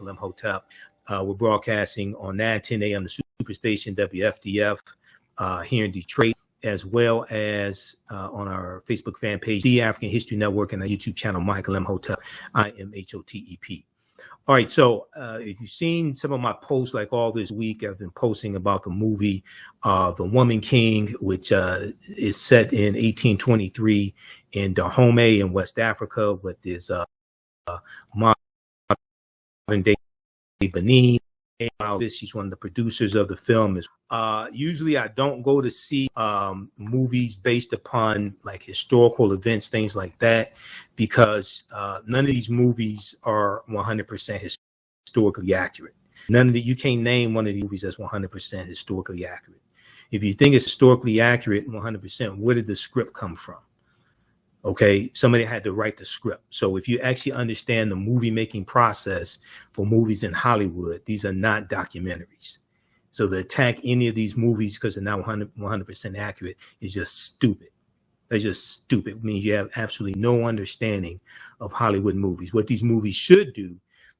Michael Imhotep. We're broadcasting on 9:10 a.m. the Superstation WFDF here in Detroit, as well as on our Facebook fan page, The African History Network, and our YouTube channel, Michael Imhotep, IMHOTEP. All right, so if you've seen some of my posts, like all this week, I've been posting about the movie The Woman King, which is set in 1823 in Dahomey in West Africa with this modern day Benin. She's one of the producers of the film. Usually I don't go to see movies based upon like historical events, things like that, because none of these movies are 100% historically accurate. You can't name one of these movies that's 100% historically accurate. If you think it's historically accurate 100%, where did the script come from? Okay, somebody had to write the script. So if you actually understand the movie making process for movies in Hollywood, these are not documentaries. So to attack any of these movies because they're not 100% accurate is just stupid. That's just stupid. It means you have absolutely no understanding of Hollywood movies. What these movies should do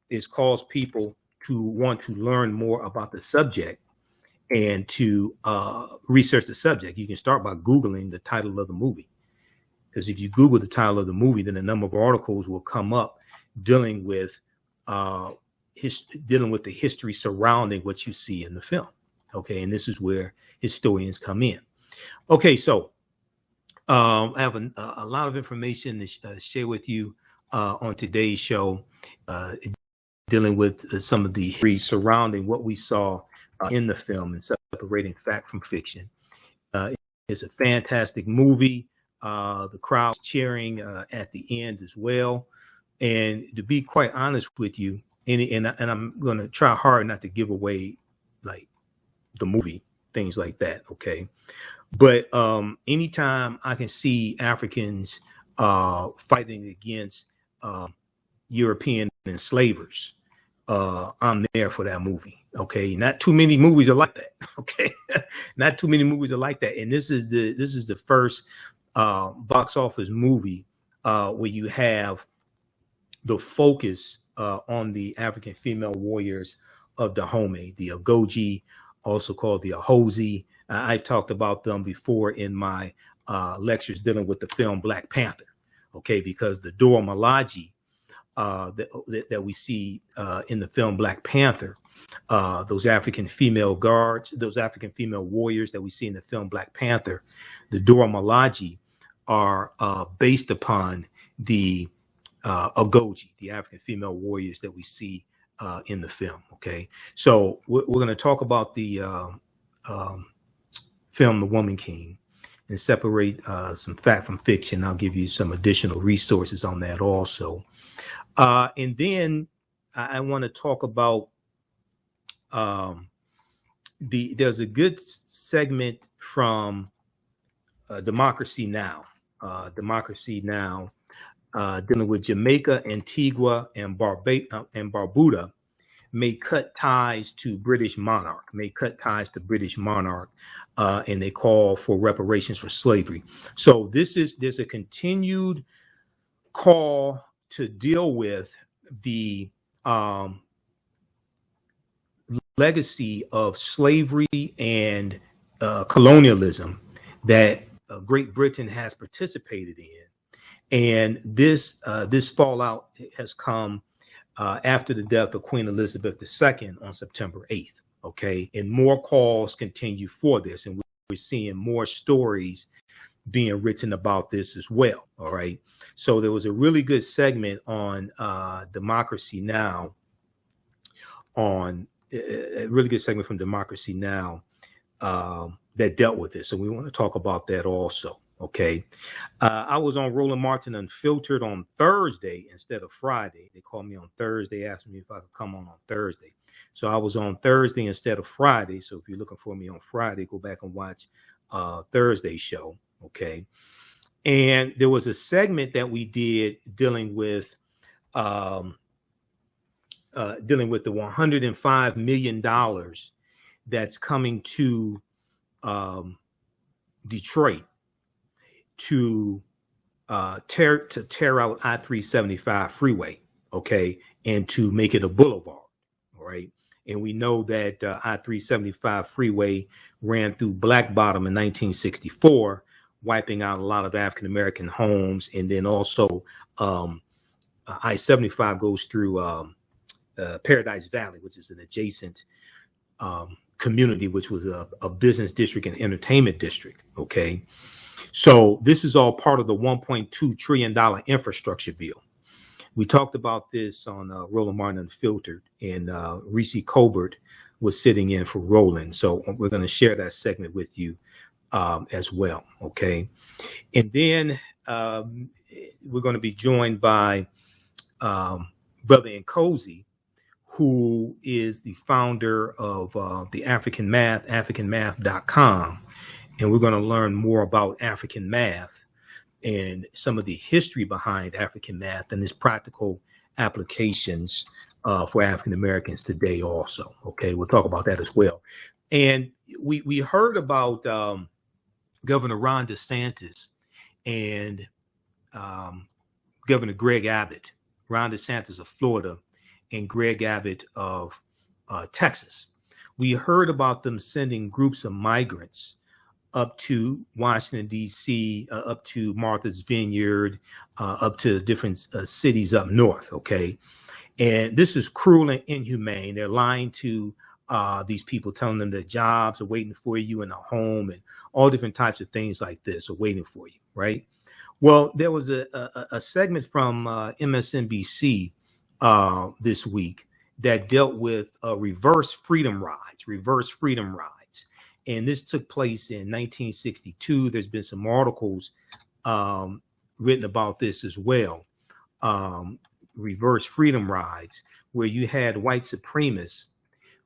is cause people to want to learn more about the subject and to research the subject. You can start by Googling the title of the movie. Because if you Google the title of the movie, then a number of articles will come up dealing with the history surrounding what you see in the film. Okay, and this is where historians come in. Okay, so I have a lot of information to share with you on today's show, dealing with some of the history surrounding what we saw in the film and separating fact from fiction. It's a fantastic movie. The crowd's cheering at the end as well. And to be quite honest with you, and I'm going to try hard not to give away like the movie, things like that. Okay. But anytime I can see Africans fighting against European enslavers, I'm there for that movie. Okay. Not too many movies are like that. Okay. Not too many movies are like that. And this is the first box office movie where you have the focus on the African female warriors of Dahomey, the Ogoji, also called the Ahozi. I've talked about them before in my lectures dealing with the film Black Panther, okay, because the Dora Milaje that we see in the film Black Panther, those African female guards, those African female warriors that we see in the film Black Panther, the Dora Milaje are based upon the Ogoji, the African female warriors that we see in the film. Okay, so we're going to talk about the film The Woman King and separate some fact from fiction. I'll give you some additional resources on that also. And then I want to talk about there's a good segment from Democracy Now! Dealing with Jamaica, Antigua, and Barbuda may cut ties to British Monarch, and they call for reparations for slavery. So there's a continued call to deal with the legacy of slavery and colonialism that Great Britain has participated in. And this fallout has come after the death of Queen Elizabeth II on September 8th. Okay, and more calls continue for this, and we're seeing more stories being written about this as well. All right, so there was a really good segment on Democracy Now! A really good segment from Democracy Now! That dealt with this, so we want to talk about that also. Okay, I was on Roland Martin Unfiltered on Thursday instead of Friday. They called me on Thursday, asked me if I could come on Thursday. So I was on Thursday instead of Friday. So if you're looking for me on Friday, go back and watch Thursday's show. Okay, and there was a segment that we did dealing with the $105 million that's coming to Detroit to tear out I-375 freeway, okay, and to make it a boulevard. right? And we know that I-375 freeway ran through Black Bottom in 1964, wiping out a lot of African-American homes. And then also I-75 goes through Paradise Valley, which is an adjacent community, which was a business district and entertainment district, okay? So this is all part of the $1.2 trillion infrastructure bill. We talked about this on Roland Martin Unfiltered, and Reese Colbert was sitting in for Roland. So we're going to share that segment with you as well, okay? And then we're going to be joined by Brother Nkosi, who is the founder of the African Math, AfricanMath.com. And we're going to learn more about African math and some of the history behind African math and its practical applications for African Americans today also. Okay, we'll talk about that as well. And we heard about Governor Ron DeSantis and Governor Greg Abbott, Ron DeSantis of Florida and Greg Abbott of Texas. We heard about them sending groups of migrants up to Washington, D.C., up to Martha's Vineyard, up to different cities up north, okay? And this is cruel and inhumane. They're lying to these people, telling them that jobs are waiting for you in a home and all different types of things like this are waiting for you, right? Well, there was a segment from MSNBC this week that dealt with reverse freedom rides. And this took place in 1962. There's been some articles written about this as well. Reverse freedom rides, where you had white supremacists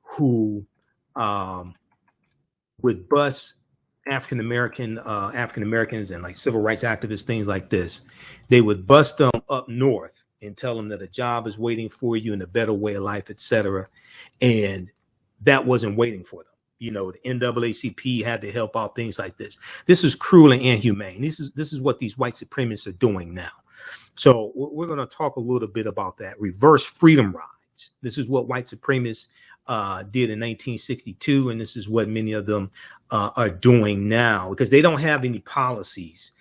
who would bus African Americans and like civil rights activists, things like this. They would bus them up north and tell them that a job is waiting for you and a better way of life, etc. And that wasn't waiting for them. You know, the NAACP had to help out, things like this. This is cruel and inhumane. This is what these white supremacists are doing now. So we're going to talk a little bit about that. Reverse freedom rides. This is what white supremacists did in 1962, and this is what many of them are doing now, because they don't have any policies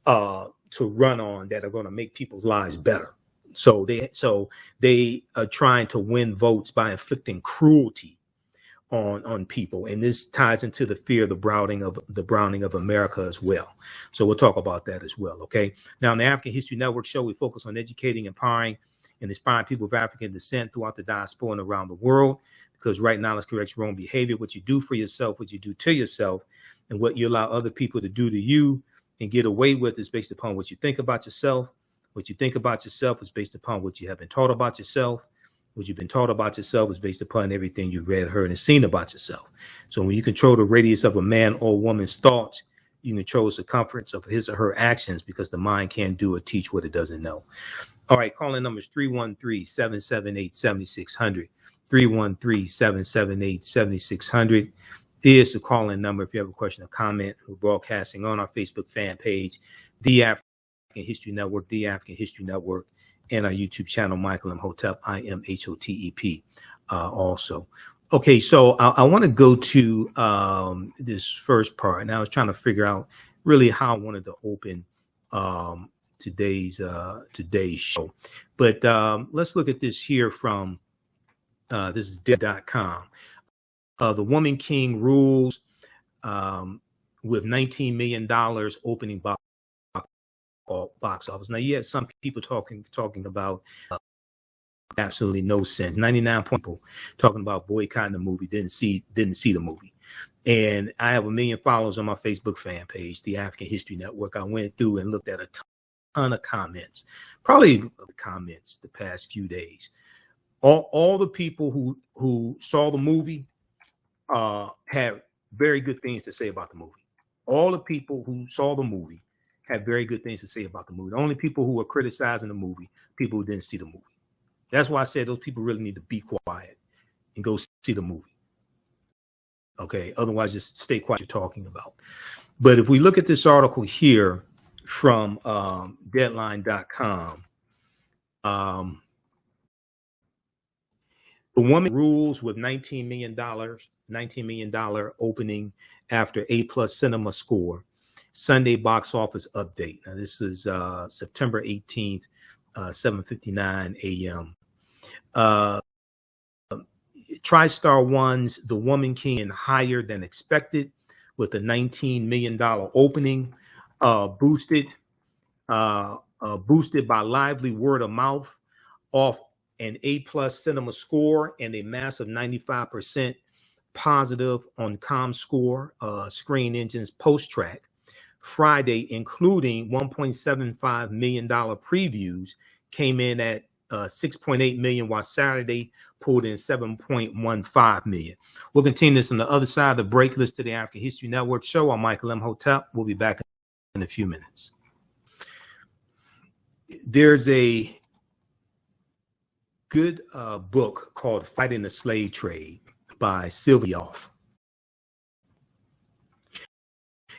to run on that are going to make people's lives better. So they are trying to win votes by inflicting cruelty on people, and this ties into the fear of the browning of America as well. So we'll talk about that as well. Okay. Now, on the African History Network show, we focus on educating, empowering, and inspiring people of African descent throughout the diaspora and around the world. Because right knowledge corrects wrong behavior. What you do for yourself, what you do to yourself, and what you allow other people to do to you and get away with is based upon what you think about yourself. What you think about yourself is based upon what you have been taught about yourself. What you've been taught about yourself is based upon everything you've read, heard, and seen about yourself. So when you control the radius of a man or woman's thoughts, you control the circumference of his or her actions, because the mind can't do or teach what it doesn't know. All right, calling numbers 313-778-7600. 313-778-7600 is the call-in number if you have a question or comment. We're broadcasting on our Facebook fan page, The African History Network, The African History Network, and our YouTube channel, Michael Imhotep, IMHOTEP, also. Okay, so I want to go to this first part, and I was trying to figure out really how I wanted to open today's show. But let's look at this here from this is dead.com. The Woman King rules with $19 million opening box office. Now, you had some people talking about absolutely no sense. 99 people talking about boycotting the movie, didn't see the movie. And I have 1 million followers on my Facebook fan page, The African History Network. I went through and looked at a ton of comments, probably comments the past few days. All the people who saw the movie had very good things to say about the movie. All the people who saw the movie had very good things to say about the movie. The only people who were criticizing the movie, people who didn't see the movie. That's why I said those people really need to be quiet and go see the movie. Okay, otherwise just stay quiet you're talking about. But if we look at this article here from Deadline.com, The Woman rules with $19 million, $19 million opening after A+ cinema score. Sunday box office update. Now, this is September 18th, 7:59 a.m. TriStar One's The Woman King higher than expected with a $19 million opening, boosted by lively word of mouth off an A+ cinema score and a massive 95% positive on ComScore, Screen Engine's post-track. Friday, including $1.75 million previews, came in at 6.8 million, while Saturday pulled in 7.15 million. We'll continue this on the other side of the break. List to the African History Network show. I'm Michael Imhotep. We'll be back in a few minutes. There's a good book called Fighting the Slave Trade by Sylvia Off.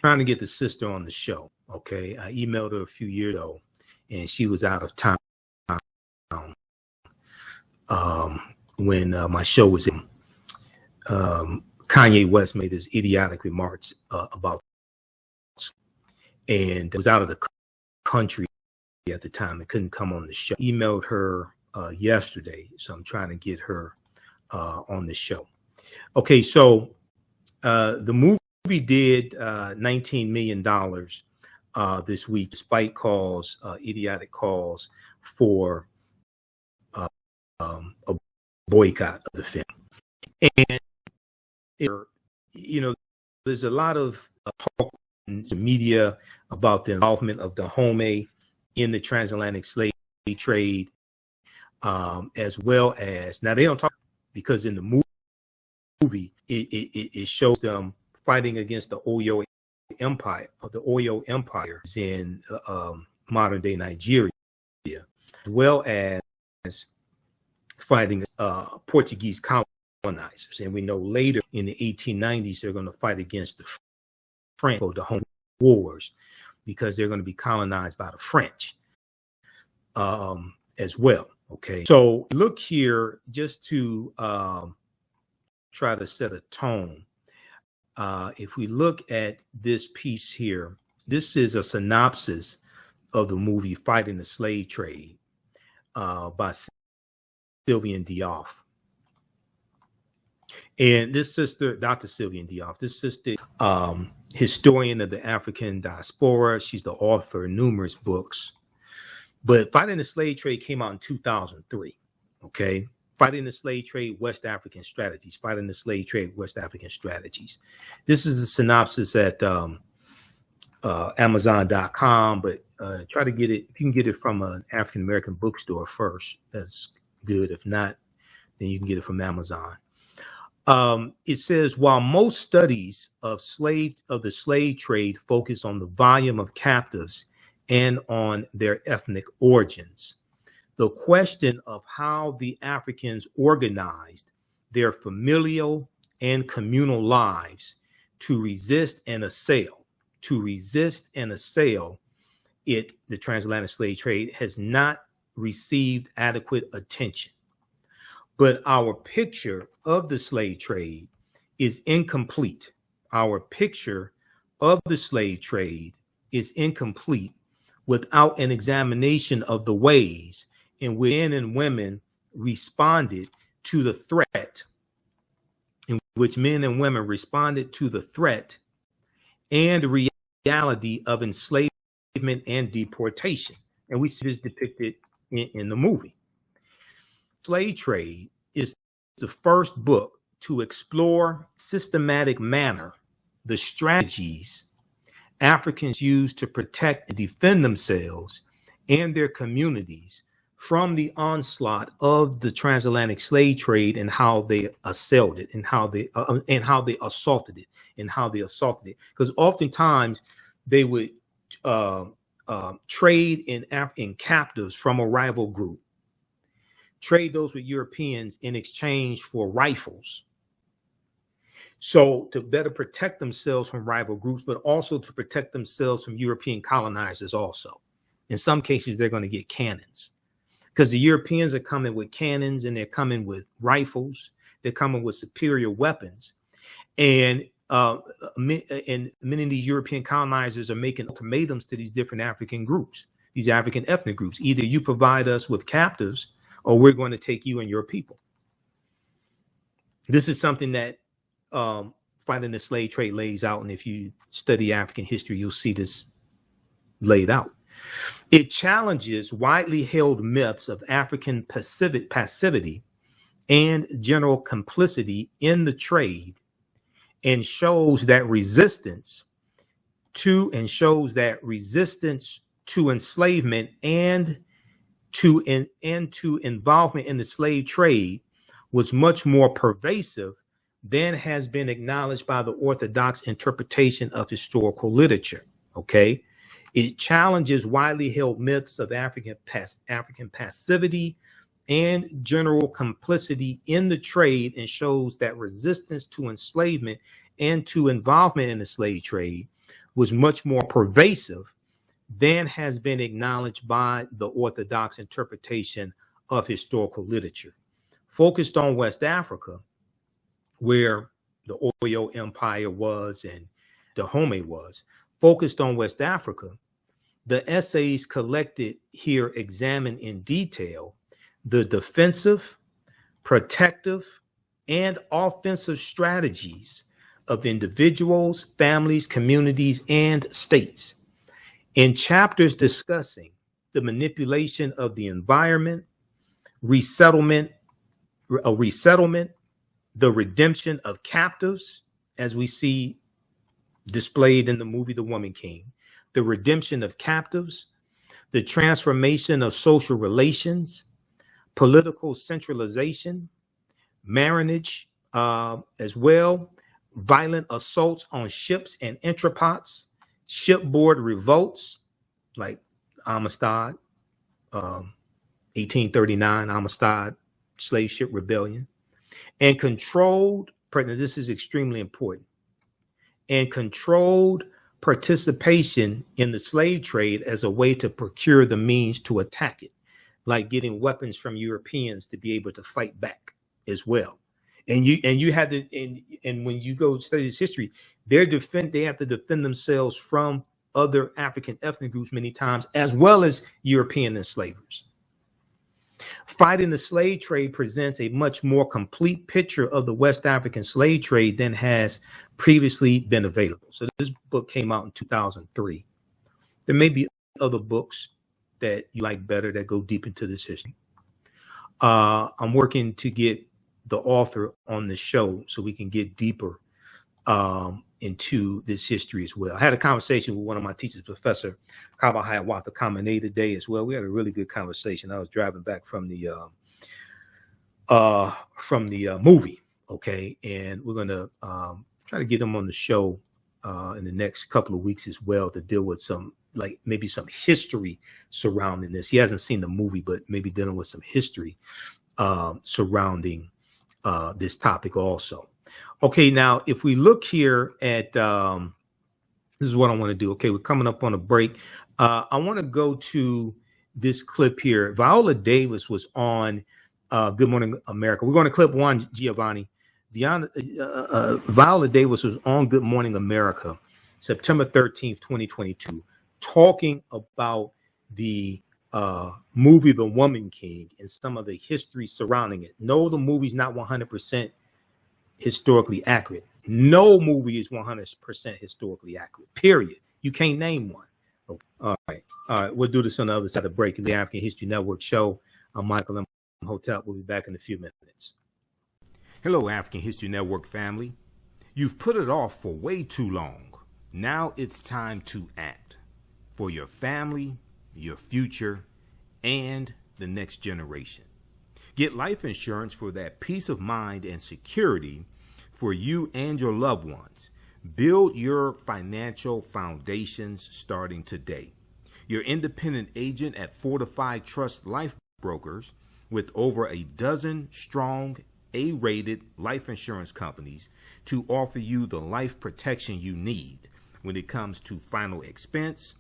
Trying to get the sister on the show. Okay, I emailed her a few years ago and she was out of town when my show was in. Kanye West made his idiotic remarks about, and was out of the country at the time and couldn't come on the show. Emailed her yesterday, so I'm trying to get her on the show. Okay, so the movie did $19 million this week, despite calls, idiotic calls for a boycott of the film. And there's a lot of talk in the media about the involvement of Dahomey in the transatlantic slave trade, as well as, now they don't talk, because in the movie it shows them fighting against the Oyo Empire. The Oyo Empire is in modern day Nigeria, as well as fighting Portuguese colonizers. And we know later in the 1890s they're going to fight against the French, the Dahomey Wars, because they're going to be colonized by the French as well. Okay, so look here, just to try to set a tone. If we look at this piece here, this is a synopsis of the movie Fighting the Slave Trade by Sylvian Diop. And this sister, Dr. Sylvian Diop, this sister, historian of the African diaspora. She's the author of numerous books. But Fighting the Slave Trade came out in 2003. Okay. Fighting the Slave Trade, West African Strategies. Fighting the Slave Trade, West African Strategies. This is a synopsis at Amazon.com, but try to get it. If you can get it from an African American bookstore first, that's good. If not, then you can get it from Amazon. It says, while most studies of the slave trade focus on the volume of captives and on their ethnic origins, the question of how the Africans organized their familial and communal lives to resist and assail the transatlantic slave trade, has not received adequate attention. But our picture of the slave trade is incomplete. Our picture of the slave trade is incomplete without an examination of the ways in which men and women responded to the threat, and reality of enslavement and deportation. And we see this depicted in the movie. Slave Trade is the first book to explore systematic manner the strategies Africans used to protect and defend themselves and their communities from the onslaught of the transatlantic slave trade, and how they assailed it, and how they assaulted it. Because oftentimes they would trade in captives from a rival group, trade those with Europeans in exchange for rifles. So to better protect themselves from rival groups, but also to protect themselves from European colonizers also. In some cases, they're going to get cannons. because the Europeans are coming with cannons and they're coming with rifles. They're coming with superior weapons. And many of these European colonizers are making ultimatums to these different African groups, these African ethnic groups. Either you provide us with captives or we're going to take you and your people. This is something that fighting the slave trade lays out. And if you study African history, you'll see this laid out. It challenges widely held myths of African passivity and general complicity in the trade, and shows that resistance to enslavement and to involvement in the slave trade was much more pervasive than has been acknowledged by the orthodox interpretation of historical literature. Okay, it challenges widely held myths of African passivity and general complicity in the trade, and shows that resistance to enslavement and to involvement in the slave trade was much more pervasive than has been acknowledged by the orthodox interpretation of historical literature. Focused on West Africa, where the Oyo Empire was and Dahomey was, focused on West Africa, the essays collected here examine in detail the defensive, protective, and offensive strategies of individuals, families, communities, and states. In chapters discussing the manipulation of the environment, resettlement, the redemption of captives, as we see displayed in the movie The Woman King, the redemption of captives, the transformation of social relations, political centralization, marriage, as well, violent assaults on ships and entrepots, shipboard revolts like Amistad, 1839 Amistad slave ship rebellion, and controlled, this is extremely important, and controlled participation in the slave trade as a way to procure the means to attack it, like getting weapons from Europeans to be able to fight back as well. And you had to, and when you go study this history, they have to defend themselves from other African ethnic groups many times, as well as European enslavers. Fighting the slave trade presents a much more complete picture of the West African slave trade than has previously been available. So this book came out in 2003. There may be other books that you like better that go deep into this history. I'm working to get the author on the show so we can get deeper into this history as well. I had a conversation with one of my teachers, Professor Kaba Hiawatha Kamene, today as well. We had a really good conversation. I was driving back from the movie, okay, and we're gonna try to get him on the show in the next couple of weeks as well to deal with some, like maybe some history surrounding this. He hasn't seen the movie, but maybe dealing with some history surrounding this topic also. Okay, now if we look here at this is what I want to do. Okay, we're coming up on a break. I want to go to this clip here. Viola Davis was on Good Morning America. We're going to clip one, Giovanni. Viola Davis was on Good Morning America, September 13th, 2022, talking about the movie The Woman King and some of the history surrounding it. No, the movie's not 100% historically accurate. No movie is 100% historically accurate, period. You can't name one. Okay. All right. We'll do this on the other side of the break. The African History Network show. I'm Michael Imhotep. We'll be back in a few minutes. Hello, African History Network family. You've put it off for way too long. Now it's time to act for your family, your future, and the next generation. Get life insurance for that peace of mind and security for you and your loved ones. Build your financial foundations starting today. Your independent agent at Fortified Trust Life Brokers, with over a dozen strong A-rated life insurance companies to offer you the life protection you need when it comes to final expense,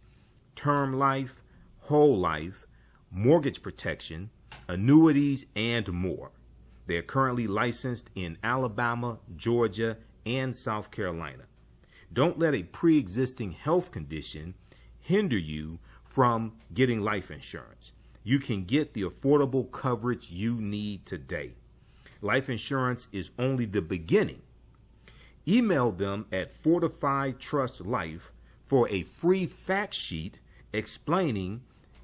term life, whole life, mortgage protection, annuities, and more. They're currently licensed in Alabama, Georgia, and South Carolina. Don't let a pre-existing health condition hinder you from getting life insurance. You can get the affordable coverage you need today. Life insurance is only the beginning. Email them at Fortified Trust Life for a free fact sheet explaining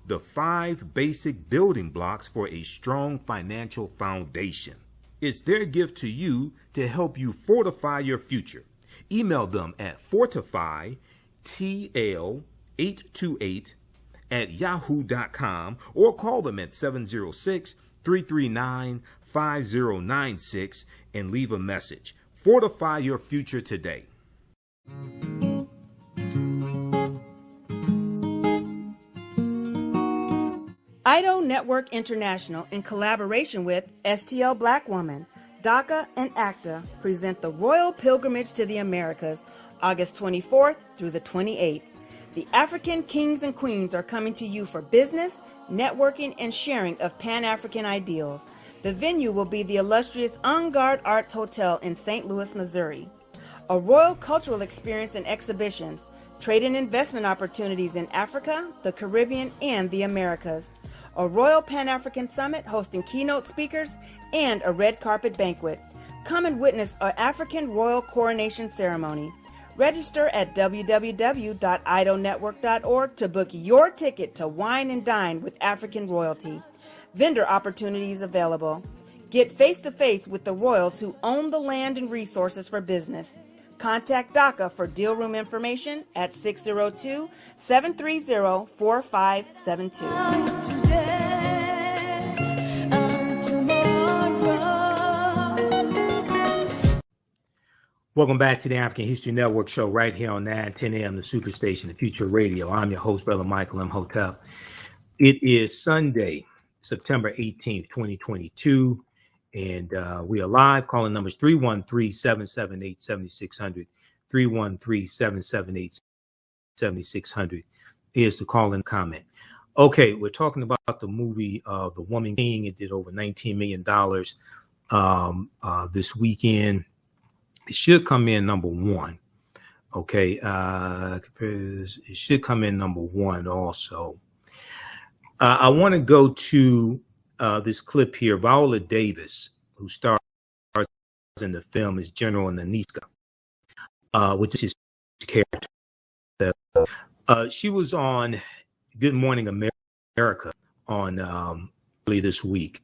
the 5 basic building blocks for a strong financial foundation. It's their gift to you to help you fortify your future. Email them at fortifytl828@yahoo.com or call them at 706-339-5096 and leave a message. Fortify your future today. IDO Network International, in collaboration with STL Black Woman, DACA, and ACTA, present the Royal Pilgrimage to the Americas, August 24th through the 28th. The African kings and queens are coming to you for business, networking, and sharing of Pan-African ideals. The venue will be the illustrious En Garde Arts Hotel in St. Louis, Missouri. A royal cultural experience and exhibitions, trade and investment opportunities in Africa, the Caribbean, and the Americas. A Royal Pan-African Summit hosting keynote speakers and a red carpet banquet. Come and witness an African royal coronation ceremony. Register at www.idonetwork.org to book your ticket to wine and dine with African royalty. Vendor opportunities available. Get face-to-face with the royals who own the land and resources for business. Contact DACA for deal room information at 602-730-4572. Welcome back to the African History Network show right here on 910 AM, the Superstation, the Future Radio. I'm your host, Brother Michael Imhotep. It is Sunday, September 18th, 2022, and we are live. Calling numbers 313-778-7600, 313-778-7600 is the call-in comment. Okay, we're talking about the movie The Woman King. It did over $19 million this weekend. It should come in number 1. Okay, it should come in number 1 also. I want to go to this clip here. Viola Davis, who stars in the film, is General Naniska, which is his character. She was on Good Morning America on early this week.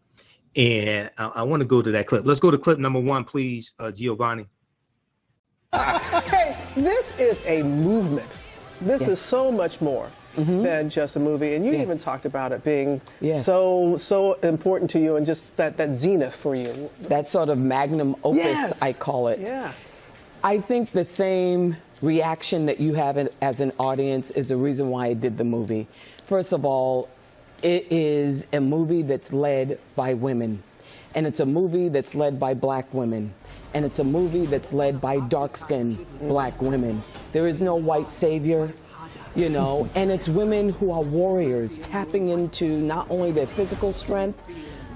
And I want to go to that clip. Let's go to clip number 1, please, Giovanni. Hey, this is a movement. This is so much more than just a movie. And you even talked about it being so important to you and just that zenith for you. That sort of magnum opus, I call it. Yeah. I think the same reaction that you have as an audience is the reason why I did the movie. First of all, it is a movie that's led by women. And it's a movie that's led by black women. And it's a movie that's led by dark-skinned black women. There is no white savior, you know, and it's women who are warriors, tapping into not only their physical strength,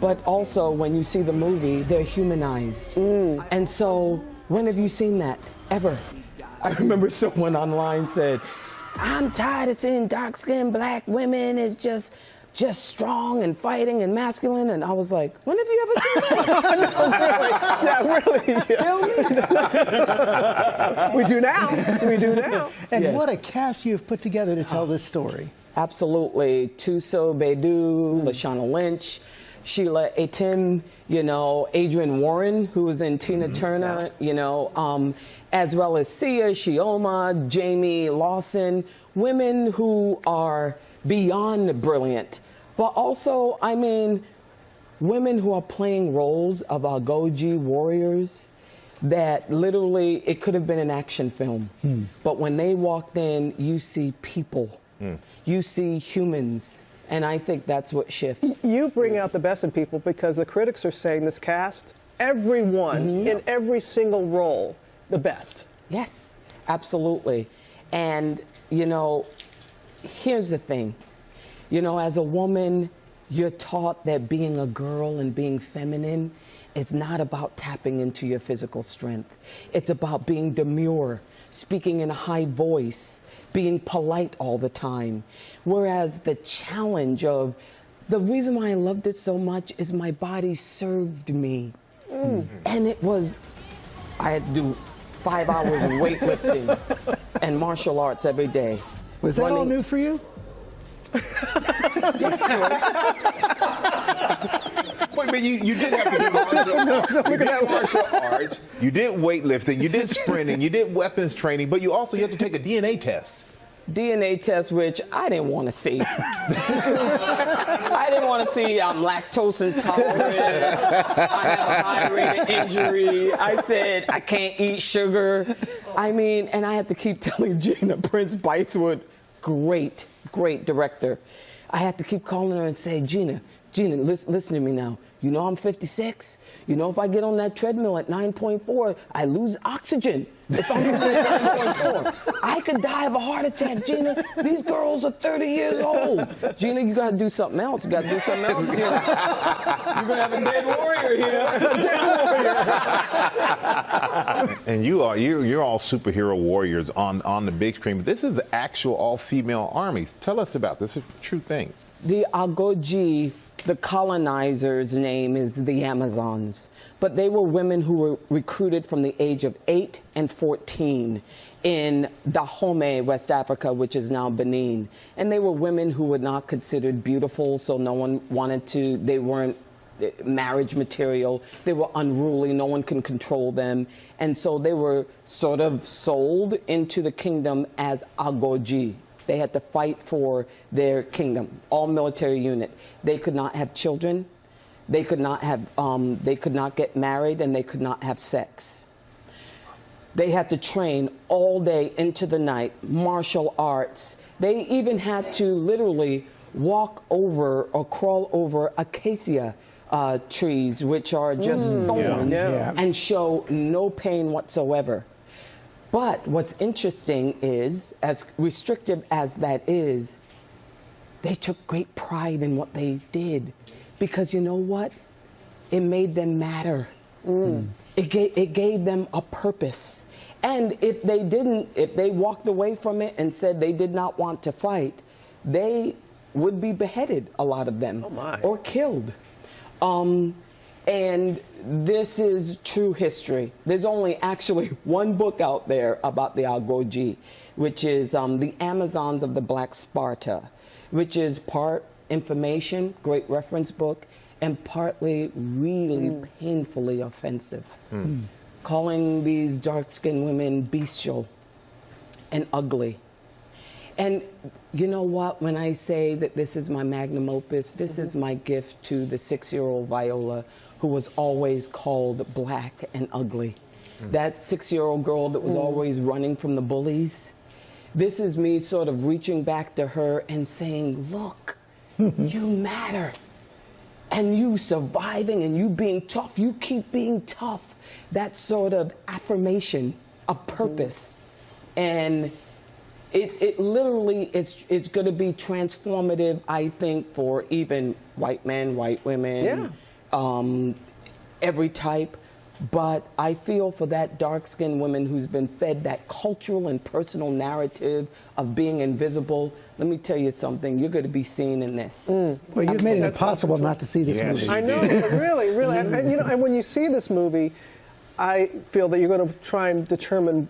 but also when you see the movie, they're humanized. And so, when have you seen that, ever? I remember someone online said, I'm tired of seeing dark-skinned black women as just strong and fighting and masculine, and I was like, when have you ever seen that? No, really. Yeah. We do now. We do now. And what a cast you've put together to tell this story. Absolutely. Tuso Bedu, Lashana Lynch, Sheila Etim, you know, Adrienne Warren, who was in Tina Turner, you know, as well as Sia, Shioma, Jamie Lawson, women who are beyond brilliant, but also, I mean, women who are playing roles of Agoji warriors that literally, it could have been an action film. But when they walked in, you see people, you see humans, and I think that's what shifts. You bring out the best in people because the critics are saying this cast, everyone in every single role, the best. Yes, absolutely. And, you know, here's the thing, you know, as a woman, you're taught that being a girl and being feminine is not about tapping into your physical strength. It's about being demure, speaking in a high voice, being polite all the time. Whereas the challenge of, the reason why I loved it so much is my body served me. And it was, I had to do 5 hours of weightlifting and martial arts every day. Was that all new for you? But you did have to do martial arts, you did weightlifting, you did sprinting, you did weapons training, but you had to take a DNA test. DNA test, which I didn't want to see. I didn't want to see I'm lactose intolerant, I have a high rate of injury, I said I can't eat sugar. I mean, and I had to keep telling Gina, Prince Bythewood, great director. I had to keep calling her and say, Gina, listen to me now. You know I'm 56. You know if I get on that treadmill at 9.4, I lose oxygen. If I'm at 9.4, I could die of a heart attack, Gina. These girls are 30 years old. Gina, you got to do something else. You got to do something else, Gina. You're going to have a dead warrior here. And you're all superhero warriors on the big screen. But this is the actual all-female army. Tell us about this. It's a true thing. The Agoji, the colonizers' name is the Amazons, but they were women who were recruited from the age of 8 and 14 in Dahomey, West Africa, which is now Benin. And they were women who were not considered beautiful, so no one wanted to, they weren't marriage material, they were unruly, no one can control them. And so they were sort of sold into the kingdom as Agoji. They had to fight for their kingdom, all military unit. They could not have children, they could not have, they could not get married, and they could not have sex. They had to train all day into the night, martial arts. They even had to literally walk over or crawl over acacia trees, which are just thorns, and show no pain whatsoever. But what's interesting is, as restrictive as that is, they took great pride in what they did. Because you know what? It made them matter. It gave them a purpose. And if they walked away from it and said they did not want to fight, they would be beheaded, a lot of them, or killed. And this is true history. There's only actually one book out there about the Agoji, which is The Amazons of the Black Sparta, which is part information, great reference book, and partly really painfully offensive. Calling these dark-skinned women bestial and ugly. And you know what, when I say that this is my magnum opus, this is my gift to the 6-year-old Viola, who was always called black and ugly. That 6-year-old girl that was always running from the bullies. This is me sort of reaching back to her and saying, look, you matter. And you surviving and you being tough, you keep being tough. That sort of affirmation of purpose. And it literally it's going to be transformative, I think, for even white men, white women, every type. But I feel for that dark-skinned woman who's been fed that cultural and personal narrative of being invisible. Let me tell you something, you're going to be seen in this. Well, you've made it impossible not to see this movie. I know, really, really. And, you know, and when you see this movie, I feel that you're going to try and determine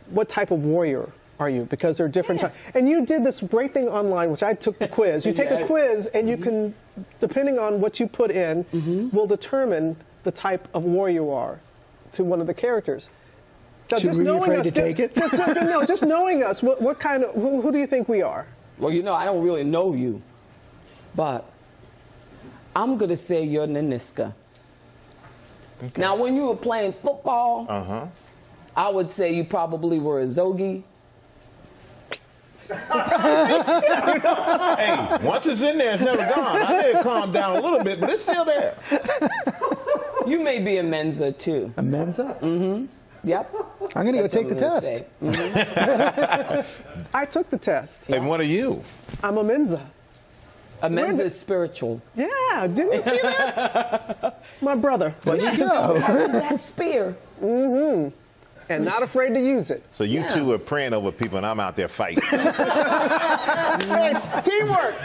what type of warrior are you, because there are different types. And you did this great thing online, which I took the quiz. You take a quiz, and you can, depending on what you put in, will determine the type of warrior you are to one of the characters. So Should we be afraid to take it? Just knowing us, what kind of, who do you think we are? Well, you know, I don't really know you, but I'm going to say you're Naniska. Okay. Now, when you were playing football, I would say you probably were a Zogie. Hey, once it's in there, it's never gone. I did calm down a little bit, but it's still there. You may be a Mensa, too. A Mensa? Yep. I'm going to go take the test. I took the test. And what are you? I'm a Mensa. Amazes spiritual. Yeah, didn't you see that? My brother. There you go. That spear. And not afraid to use it. So you two are praying over people, and I'm out there fighting. Hey, teamwork.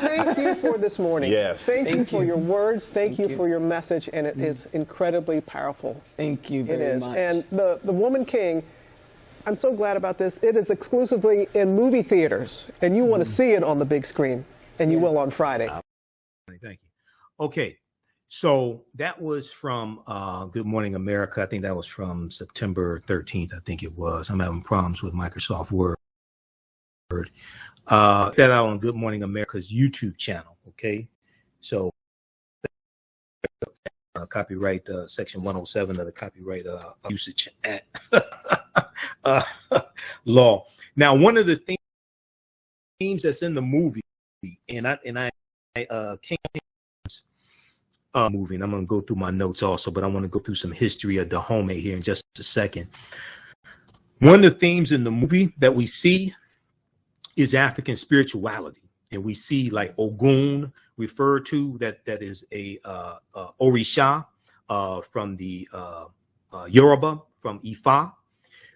Thank you for this morning. Yes. Thank you for your words. Thank you for your message, and it is incredibly powerful. Thank you very much. And the Woman King, I'm so glad about this. It is exclusively in movie theaters, and you want to see it on the big screen, and you will on Friday. Thank you. Okay. So that was from Good Morning America. I think that was from September 13th, I think it was. I'm having problems with Microsoft Word. That out on Good Morning America's YouTube channel, okay? So copyright section 107 of the Copyright Usage Act law. Now, one of the themes that's in the movie, and I came movie, and I'm going to go through my notes also, but I want to go through some history of Dahomey here in just a second. One of the themes in the movie that we see is African spirituality, and we see like Ogun referred to, that is a Orisha from the Yoruba, from Ifa.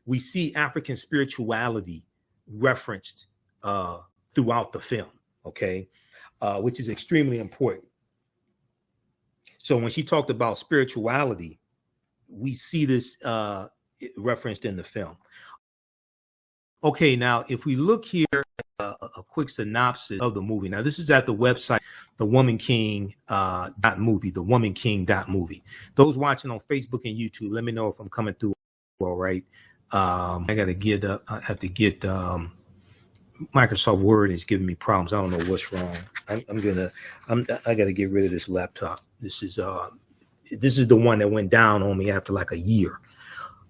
We see African spirituality referenced throughout the film, okay, which is extremely important. So when she talked about spirituality, we see this referenced in the film. Okay, now if we look here at a quick synopsis of the movie. Now this is at the website, thewomanking.movie, thewomanking.movie. Those watching on Facebook and YouTube, let me know if I'm coming through all right. I have to get Microsoft Word is giving me problems. I don't know what's wrong. I got to get rid of this laptop. This is the one that went down on me after like a year,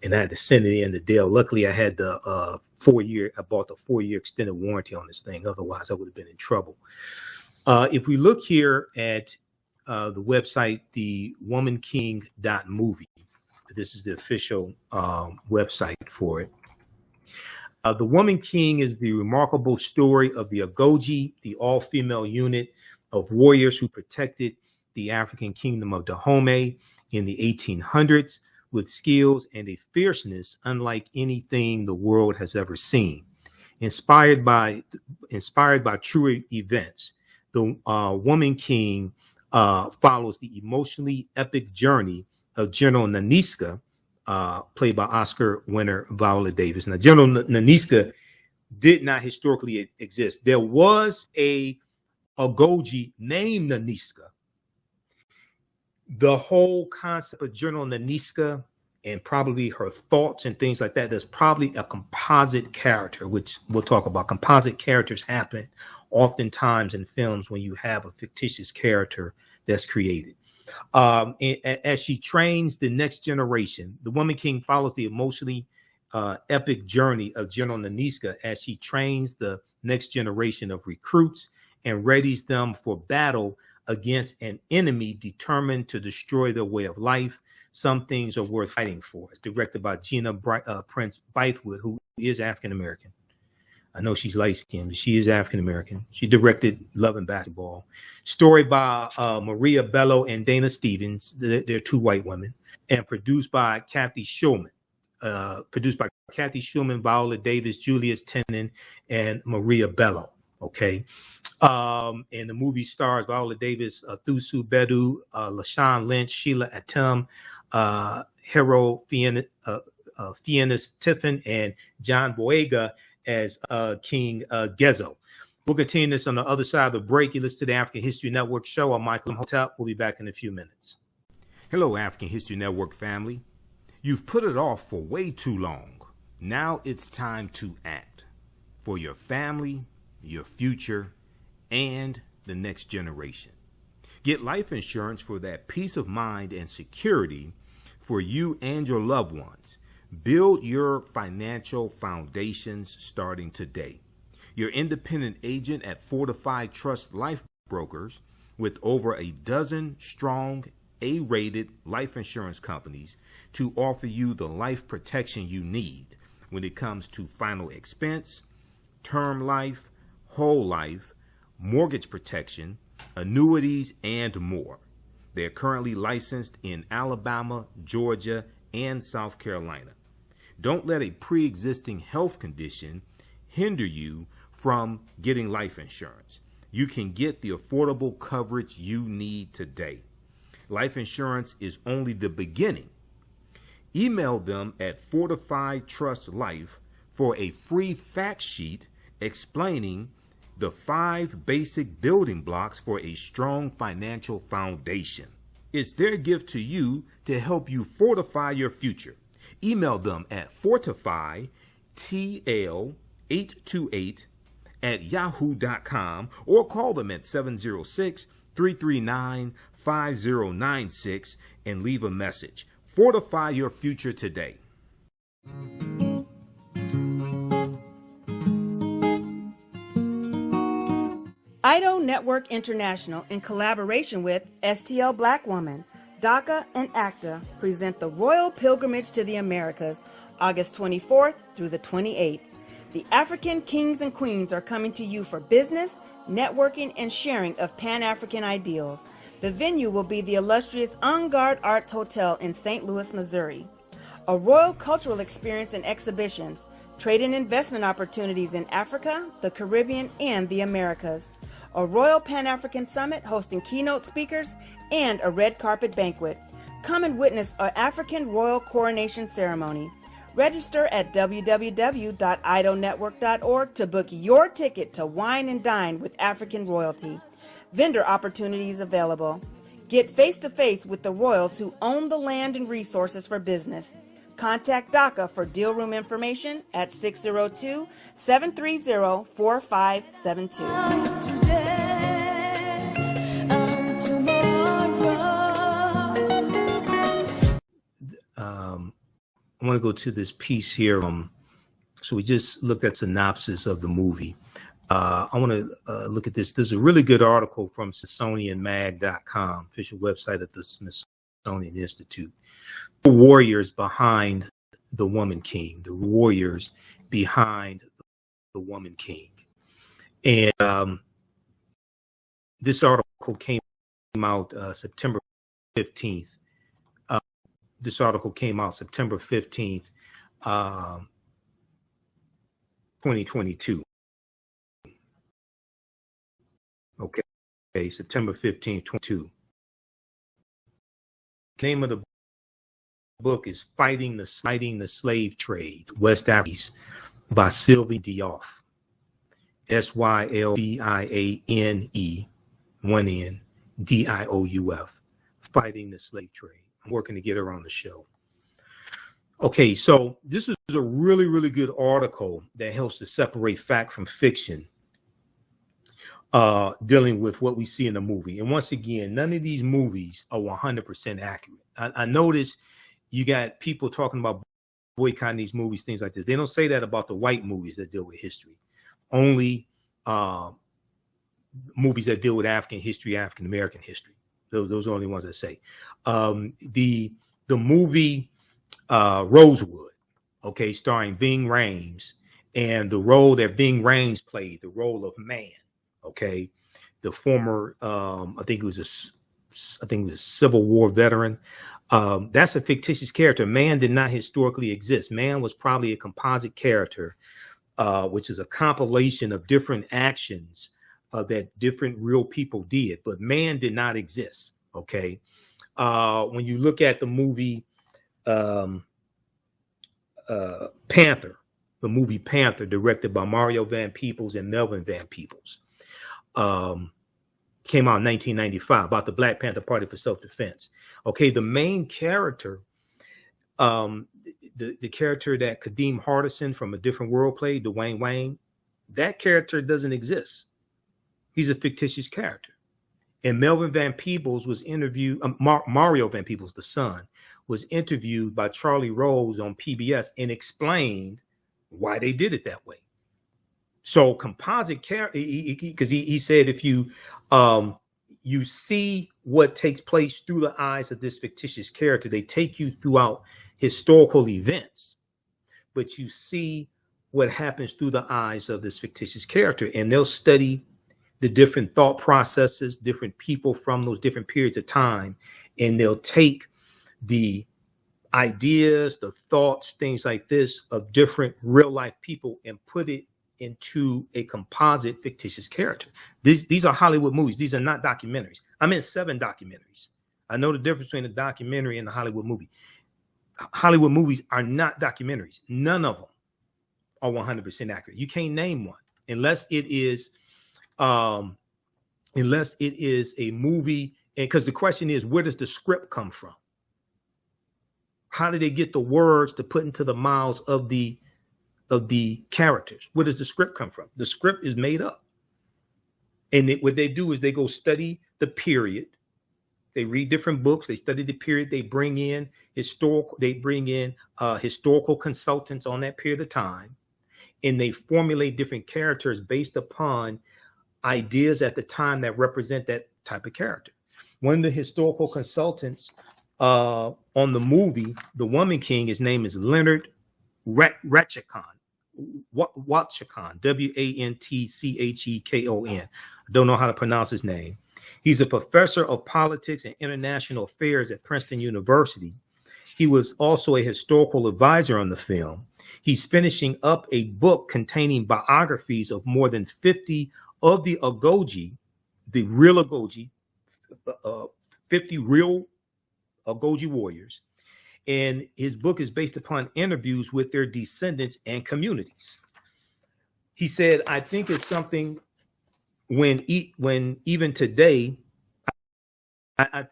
and I had to send it in to Dell. Luckily, I had the 4-year. I bought the 4-year extended warranty on this thing. Otherwise, I would have been in trouble. If we look here at the website, thewomanking.movie, this is the official website for it. The Woman King is the remarkable story of the Agoji, the all-female unit of warriors who protected the African kingdom of Dahomey in the 1800s with skills and a fierceness unlike anything the world has ever seen. Inspired by true events, the Woman King follows the emotionally epic journey of General Naniska, played by Oscar winner Viola Davis. Now, General Naniska did not historically exist. There was a Agoji named Naniska. The whole concept of General Naniska and probably her thoughts and things like that, there's probably a composite character, which we'll talk about. Composite characters happen oftentimes in films when you have a fictitious character that's created. As she trains the next generation, the Woman King follows the emotionally epic journey of General Naniska as she trains the next generation of recruits and readies them for battle against an enemy determined to destroy their way of life. Some things are worth fighting for. It's directed by Gina Prince Bythewood, who is African American. I know she's light-skinned, but she is African-American. She directed Love and Basketball. Story by Maria Bello and Dana Stevens. They're two white women. And produced by Kathy Schulman. Viola Davis, Julius Tenen, and Maria Bello. Okay. And the movie stars Viola Davis, Thusu Bedu, LaShawn Lynch, Sheila Atem, Hero Fiennes Tiffin, and John Boyega as King Gezo. We'll continue this on the other side of the break. You listen to the African History Network show. I'm Michael Imhotep. We'll be back in a few minutes. Hello, African History Network family. You've put it off for way too long. Now it's time to act for your family, your future, and the next generation. Get life insurance for that peace of mind and security for you and your loved ones. Build your financial foundations starting today. Your independent agent at Fortified Trust Life Brokers, with over a dozen strong A-rated life insurance companies to offer you the life protection you need when it comes to final expense, term life, whole life, mortgage protection, annuities, and more. They're currently licensed in Alabama, Georgia, and South Carolina. Don't let a pre-existing health condition hinder you from getting life insurance. You can get the affordable coverage you need today. Life insurance is only the beginning. Email them at Fortified Trust Life for a free fact sheet explaining the 5 basic building blocks for a strong financial foundation. It's their gift to you to help you fortify your future. Email them at fortifytl828@yahoo.com or call them at 706-339-5096 and leave a message. Fortify your future today. IDO Network International, in collaboration with STL Black Woman, DACA, and ACTA, present the Royal Pilgrimage to the Americas, August 24th through the 28th. The African kings and queens are coming to you for business, networking, and sharing of Pan-African ideals. The venue will be the illustrious En Garde Arts Hotel in St. Louis, Missouri. A royal cultural experience and exhibitions, trade and investment opportunities in Africa, the Caribbean, and the Americas. A Royal Pan-African Summit hosting keynote speakers, and a red carpet banquet. Come and witness an African royal coronation ceremony. Register at www.idonetwork.org to book your ticket to wine and dine with African royalty. Vendor opportunities available. Get face-to-face with the royals who own the land and resources for business. Contact DACA for deal room information at 602-730-4572. I want to go to this piece here. So we just looked at synopsis of the movie. I want to look at this. There's a really good article from SmithsonianMag.com, official website of the Smithsonian Institute. The warriors behind the Woman King, the warriors behind the Woman King. And this article came out September 15th. This article came out September 15th, 2022. Okay, September 15th, 2022. The name of the book is Fighting the Slave Trade, West Africa, by Sylvie Diouf. Sylbiane, one N, Diouf. Fighting the Slave Trade. I'm working to get her on the show. Okay, so this is a really, really good article that helps to separate fact from fiction, dealing with what we see in the movie. And once again, none of these movies are 100% accurate. I noticed you got people talking about boycotting these movies, things like this. They don't say that about the white movies that deal with history. Only movies that deal with African history, African American history. Those are the only ones that say. The movie Rosewood, okay, starring Ving Rhames, and the role that Ving Rhames played, the role of Man, okay, the former, I think it was a Civil War veteran. That's a fictitious character. Man did not historically exist. Man was probably a composite character, which is a compilation of different actions that different real people did, but Man did not exist. Okay. When you look at the movie Panther, the movie Panther, directed by Mario Van Peebles and Melvin Van Peebles, came out in 1995, about the Black Panther Party for self-defense. Okay, the main character, the character that Kadeem Hardison from A Different World played, Dwayne Wayne, that character doesn't exist. He's a fictitious character. And Melvin Van Peebles was interviewed, Mario Van Peebles, the son, was interviewed by Charlie Rose on PBS and explained why they did it that way. So composite character, because he said if you you see what takes place through the eyes of this fictitious character, they take you throughout historical events, but you see what happens through the eyes of this fictitious character. And they'll study the different thought processes, different people from those different periods of time, and they'll take the ideas, the thoughts, things like this of different real life people and put it into a composite fictitious character. These are Hollywood movies. These are not documentaries. I'm in 7 documentaries. I know the difference between a documentary and a Hollywood movie. Hollywood movies are not documentaries. None of them are 100% accurate. You can't name one unless it is a movie. And because the question is, where does the script come from? How do they get the words to put into the mouths of the characters? Where does the script come from? The script is made up. And what they do is they go study the period. They read different books. They study the period. They bring in historical consultants on that period of time. And they formulate different characters based upon ideas at the time that represent that type of character. One of the historical consultants on the movie, The Woman King, his name is Leonard Ratchekon, Wantchekon. I don't know how to pronounce his name. He's a professor of politics and international affairs at Princeton University. He was also a historical advisor on the film. He's finishing up a book containing biographies of more than 50 of the Agoji, the real Agoji, 50 real Agoji warriors. And his book is based upon interviews with their descendants and communities. He said, I think it's something when even today, I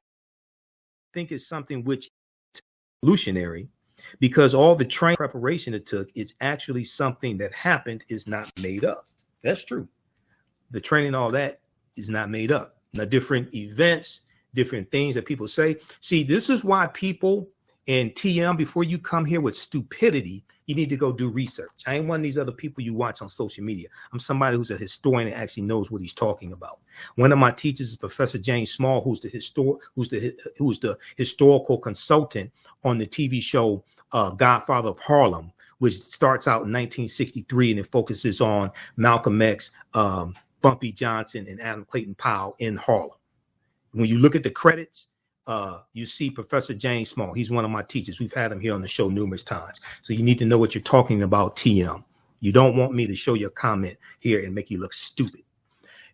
think it's something which is evolutionary, because all the training preparation it took is actually something that happened, is not made up. That's true. The training, all that is not made up. Now, different events, different things that people say. See, this is why people in TM, before you come here with stupidity, you need to go do research. I ain't one of these other people you watch on social media. I'm somebody who's a historian and actually knows what he's talking about. One of my teachers is Professor James Small, who's the historical consultant on the TV show Godfather of Harlem, which starts out in 1963 and it focuses on Malcolm X, Bumpy Johnson, and Adam Clayton Powell in Harlem. When you look at the credits, you see Professor James Small. He's one of my teachers. We've had him here on the show numerous times. So you need to know what you're talking about, TM. You don't want me to show your comment here and make you look stupid.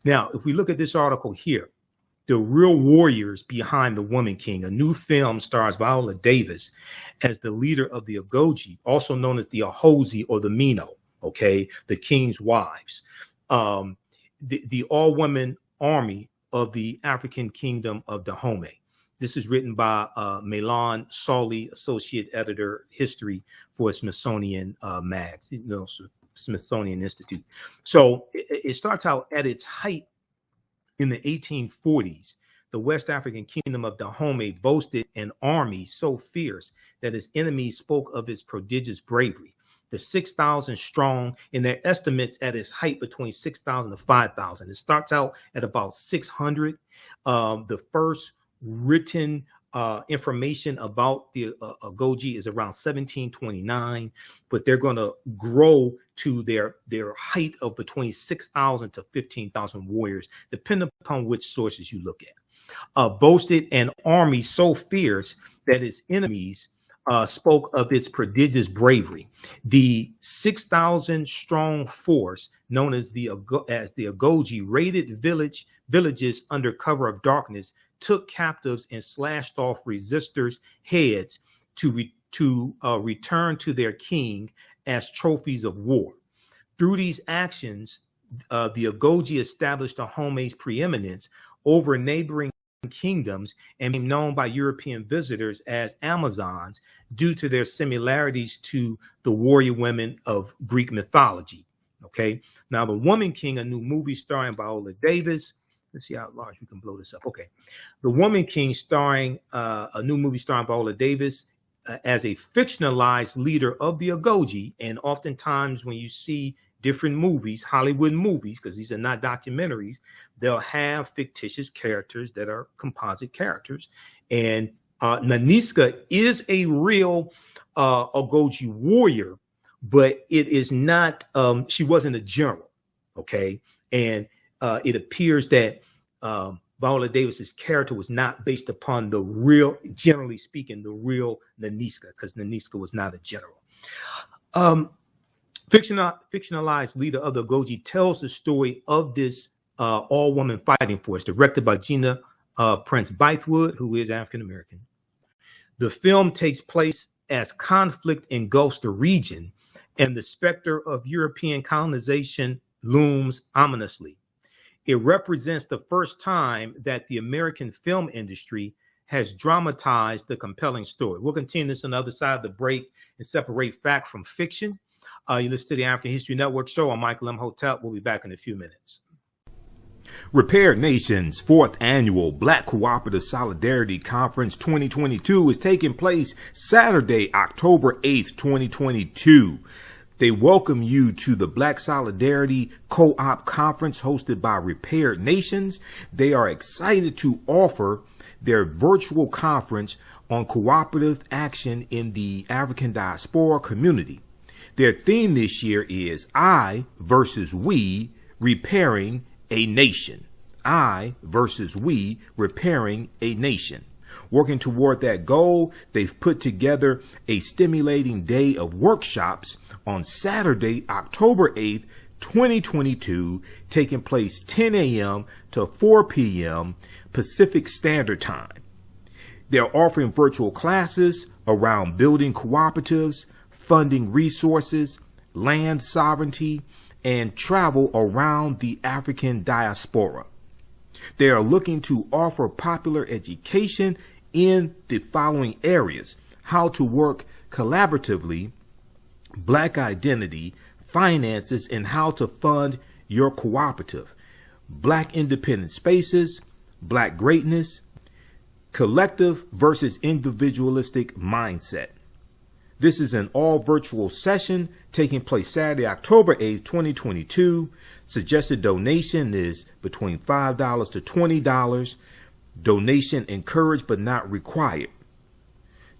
Now, if we look at this article here, The Real Warriors Behind the Woman King, a new film stars Viola Davis as the leader of the Agoji, also known as the Ahozi or the Mino, okay, the king's wives, the all-women army of the African kingdom of Dahomey. This is written by Milan Solly, associate editor, history for Smithsonian Mags, Smithsonian Institute. So it starts out at its height in the 1840s. The West African kingdom of Dahomey boasted an army so fierce that its enemies spoke of its prodigious bravery. The 6,000 strong, in their estimates at its height between 6,000 to 5,000. It starts out at about 600. The first written information about the Agoji is around 1729, but they're going to grow to their height of between 6,000 to 15,000 warriors, depending upon which sources you look at. Boasted an army so fierce that its enemies spoke of its prodigious bravery. The 6,000 strong force, known as the Agoji, raided villages under cover of darkness, took captives and slashed off resistors' heads to return to their king as trophies of war. Through these actions, the Agoji established Dahomey's preeminence over neighboring kingdoms and became known by European visitors as Amazons due to their similarities to the warrior women of Greek mythology. Okay, now The Woman King, a new movie starring Viola Davis. Let's see how large we can blow this up. Okay, The Woman King, starring a new movie starring Viola Davis as a fictionalized leader of the Agoji. And oftentimes when you see different movies, Hollywood movies, because these are not documentaries, they'll have fictitious characters that are composite characters. And Naniska is a real Agoji warrior but it is not. She wasn't a general, okay, and it appears that Viola Davis's character was not based upon the real, generally speaking, the real Naniska, because Naniska was not a general. Fictionalized leader of the Goji tells the story of this all-woman fighting force, directed by Gina Prince Bythewood, who is African American. The film takes place as conflict engulfs the region, and the specter of European colonization looms ominously. It represents the first time that the American film industry has dramatized the compelling story. We'll continue this on the other side of the break and separate fact from fiction. You listen to the African History Network show. I'm Michael Imhotep. We'll be back in a few minutes. Reparations' 4th annual Black Cooperative Solidarity Conference 2022 is taking place Saturday, October 8th, 2022. They welcome you to the Black Solidarity Co-op Conference hosted by Repaired Nations. They are excited to offer their virtual conference on cooperative action in the African diaspora community. Their theme this year is I versus We, Repairing a Nation. I versus We, Repairing a Nation. Working toward that goal, they've put together a stimulating day of workshops on Saturday, October 8th, 2022, taking place 10 a.m. to 4 p.m. Pacific Standard Time. They're offering virtual classes around building cooperatives, funding resources, land sovereignty, and travel around the African diaspora. They are looking to offer popular education in the following areas: how to work collaboratively, Black identity, finances, and how to fund your cooperative, Black independent spaces, Black greatness, collective versus individualistic mindset. This is an all virtual session taking place Saturday, October 8th, 2022. Suggested donation is between $5 to $20. Donation encouraged but not required.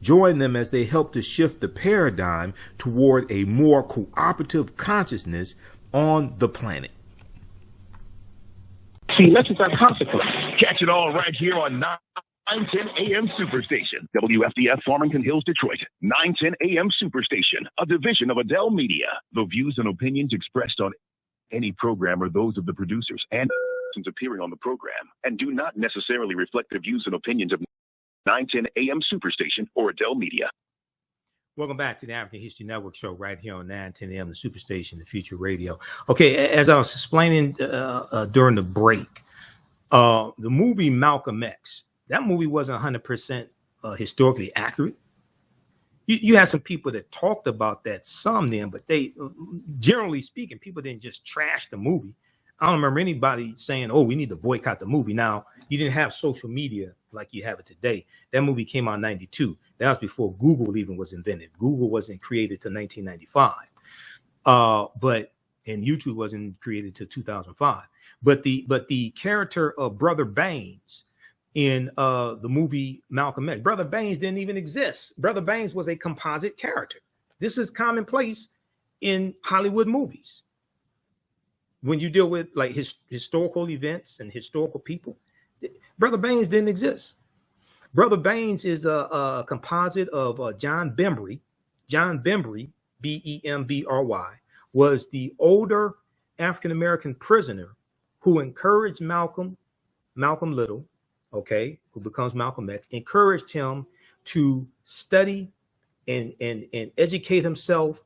Join them as they help to shift the paradigm toward a more cooperative consciousness on the planet. See, lessons are consequence. Catch it all right here on 910 AM Superstation, WFDF Farmington Hills, Detroit. 910 AM Superstation, a division of Adele Media. The views and opinions expressed on any program are those of the producers and appearing on the program and do not necessarily reflect the views and opinions of 910 AM Superstation or Adele Media. Welcome back to the African History Network show right here on 910 AM, the Superstation, the Future Radio. Okay, as I was explaining during the break, the movie Malcolm X, that movie wasn't 100% historically accurate. You had some people that talked about that some then, but they, generally speaking, people didn't just trash the movie. I don't remember anybody saying, oh, we need to boycott the movie. Now, you didn't have social media like you have it today. That movie came out in 92. That was before Google even was invented. Google wasn't created till 1995. And YouTube wasn't created till 2005. But the character of Brother Baines in the movie Malcolm X, Brother Baines didn't even exist. Brother Baines was a composite character. This is commonplace in Hollywood movies. When you deal with like historical events and historical people, Brother Baines didn't exist. Brother Baines is a composite of John Bembry. John Bembry, Bembry, was the older African-American prisoner who encouraged Malcolm Little, okay, who becomes Malcolm X, encouraged him to study and educate himself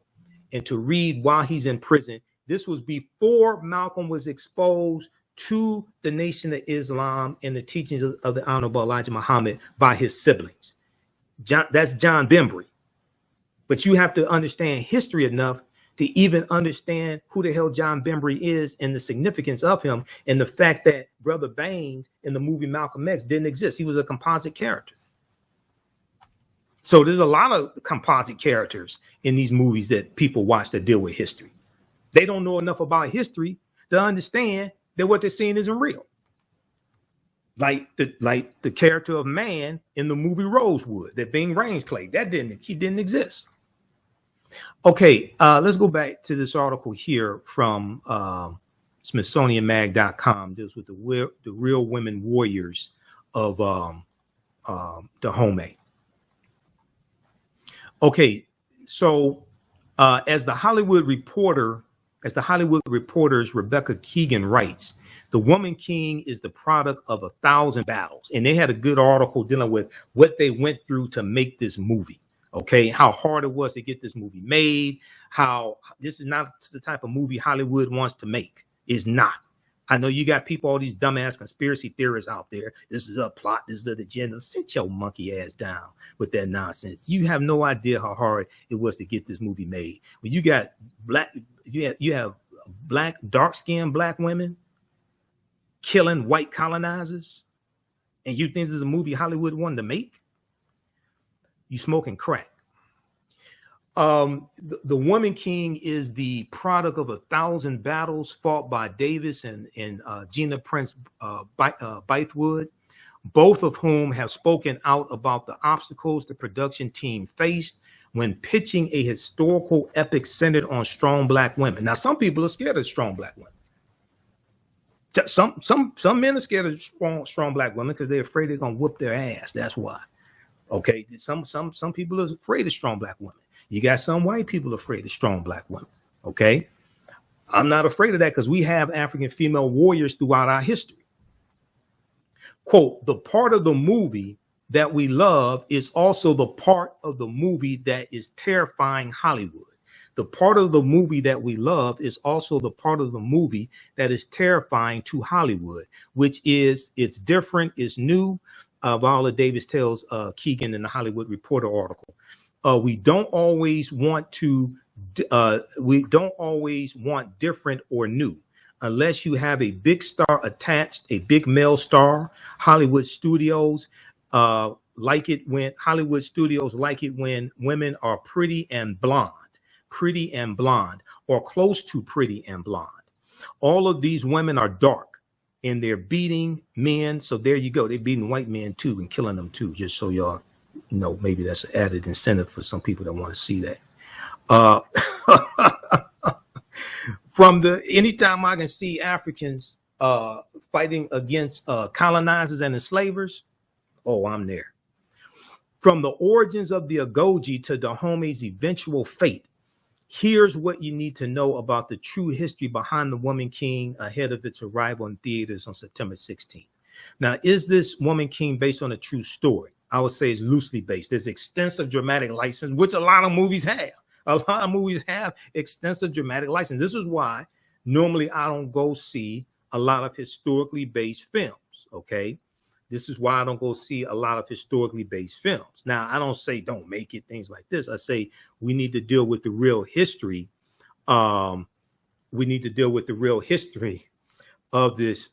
and to read while he's in prison. This was before Malcolm was exposed to the Nation of Islam and the teachings of the Honorable Elijah Muhammad by his siblings. That's John Bembry. But you have to understand history enough to even understand who the hell John Bembry is and the significance of him and the fact that Brother Baines in the movie Malcolm X didn't exist. He was a composite character. So there's a lot of composite characters in these movies that people watch that deal with history. They don't know enough about history to understand that what they're seeing isn't real. Like the character of Man in the movie Rosewood that Ving Rhames played. He didn't exist. Okay, let's go back to this article here from SmithsonianMag.com. Deals with the real women warriors of Dahomey. Okay, so as the Hollywood Reporter's Rebecca Keegan writes, the woman king is the product of 1,000 battles. And they had a good article dealing with what they went through to make this movie. Okay, how hard it was to get this movie made, how this is not the type of movie Hollywood wants to make. It's not. I know you got people, all these dumbass conspiracy theorists out there. This is a plot, this is an agenda. Sit your monkey ass down with that nonsense. You have no idea how hard it was to get this movie made. When you got you have black, dark-skinned black women killing white colonizers, and you think this is a movie Hollywood wanted to make? You smoking crack. The Woman King is the product of 1,000 battles fought by Davis and Gina Prince Bythewood, both of whom have spoken out about the obstacles the production team faced when pitching a historical epic centered on strong black women. Now, some people are scared of strong black women. Some men are scared of strong black women because they're afraid they're gonna whoop their ass. That's why. Okay, some people are afraid of strong black women. You got some white people afraid of strong black women. Okay, I'm not afraid of that because we have African female warriors throughout our history. Quote, the part of the movie that we love is also the part of the movie that is terrifying Hollywood. The part of the movie that we love is also the part of the movie that is terrifying to Hollywood, which is it's different, it's new. Viola Davis tells Keegan in the Hollywood Reporter article. We don't always want different or new, unless you have a big star attached, a big male star. Hollywood studios like it when women are pretty and blonde, or close to pretty and blonde. All of these women are dark. And they're beating men. So there you go. They're beating white men too and killing them too. Just so y'all know, maybe that's an added incentive for some people that want to see that. Anytime I can see Africans fighting against colonizers and enslavers, oh, I'm there. From the origins of the Agoge to Dahomey's eventual fate, here's what you need to know about the true history behind the Woman King ahead of its arrival in theaters on September 16th. Now, is this Woman King based on a true story? I would say it's loosely based. There's extensive dramatic license, which a lot of movies have. A lot of movies have extensive dramatic license. This is why normally I don't go see a lot of historically based films, okay? This is why I don't go see a lot of historically based films. Now, I don't say don't make it, things like this. I say we need to deal with the real history. We need to deal with the real history of these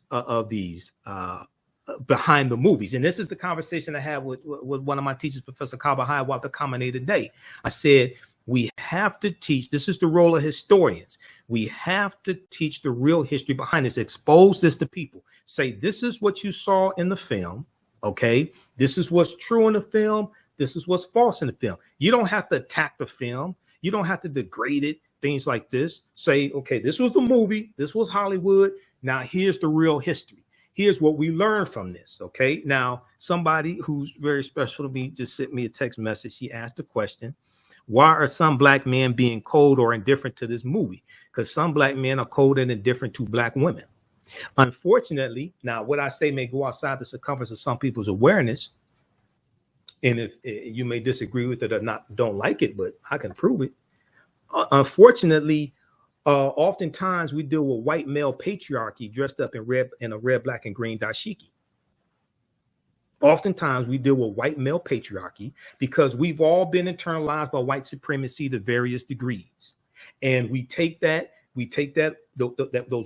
behind the movies. And this is the conversation I had with one of my teachers, Professor Kaba Hiawatha Kamene today. I said, we have to teach, this is the role of historians. We have to teach the real history behind this, expose this to people. Say, this is what you saw in the film, okay? This is what's true in the film. This is what's false in the film. You don't have to attack the film. You don't have to degrade it, things like this. Say, okay, this was the movie. This was Hollywood. Now, here's the real history. Here's what we learned from this, okay? Now, somebody who's very special to me just sent me a text message. She asked a question. Why are some black men being cold or indifferent to this movie? Because some black men are cold and indifferent to black women. Unfortunately, now what I say may go outside the circumference of some people's awareness. And if you may disagree with it or not, don't like it, but I can prove it. Unfortunately, oftentimes we deal with white male patriarchy dressed up in a red, black, and green dashiki. Oftentimes we deal with white male patriarchy because we've all been internalized by white supremacy to various degrees. And we take those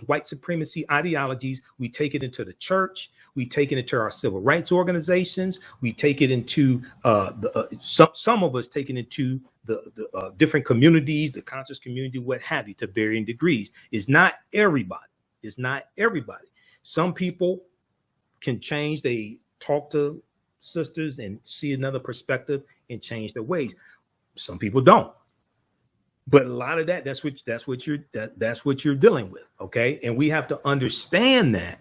white supremacy ideologies, we take it into the church, we take it into our civil rights organizations, we take it into some of us take it into the different communities, the conscious community, what have you, to varying degrees. It's not everybody. It's not everybody. Some people can change. They talk to sisters and see another perspective and change their ways. Some people don't. But a lot of that's what you're dealing with, okay? And we have to understand that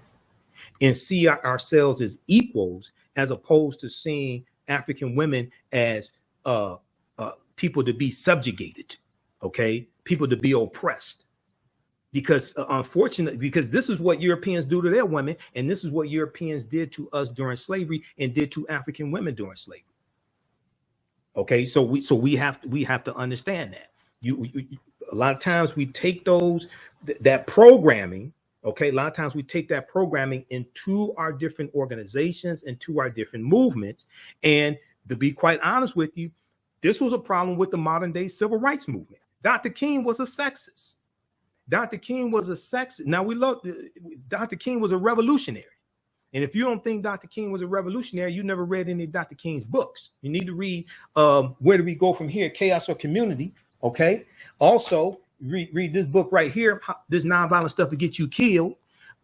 and see ourselves as equals, as opposed to seeing African women as people to be subjugated to, okay? People to be oppressed. Because unfortunately, because this is what Europeans do to their women, and this is what Europeans did to us during slavery and did to African women during slavery. Okay, so we have to understand that. A lot of times we take that programming. Okay, a lot of times we take that programming into our different organizations, into our different movements, and to be quite honest with you, this was a problem with the modern day civil rights movement. Dr. King was a sexist. Dr. King was a sexist. Now Dr. King was a revolutionary. And if you don't think Dr. King was a revolutionary, you never read any of Dr. King's books. You need to read Where Do We Go From Here, Chaos or Community, okay? Also, read this book right here, This Nonviolent Stuff That Gets You Killed,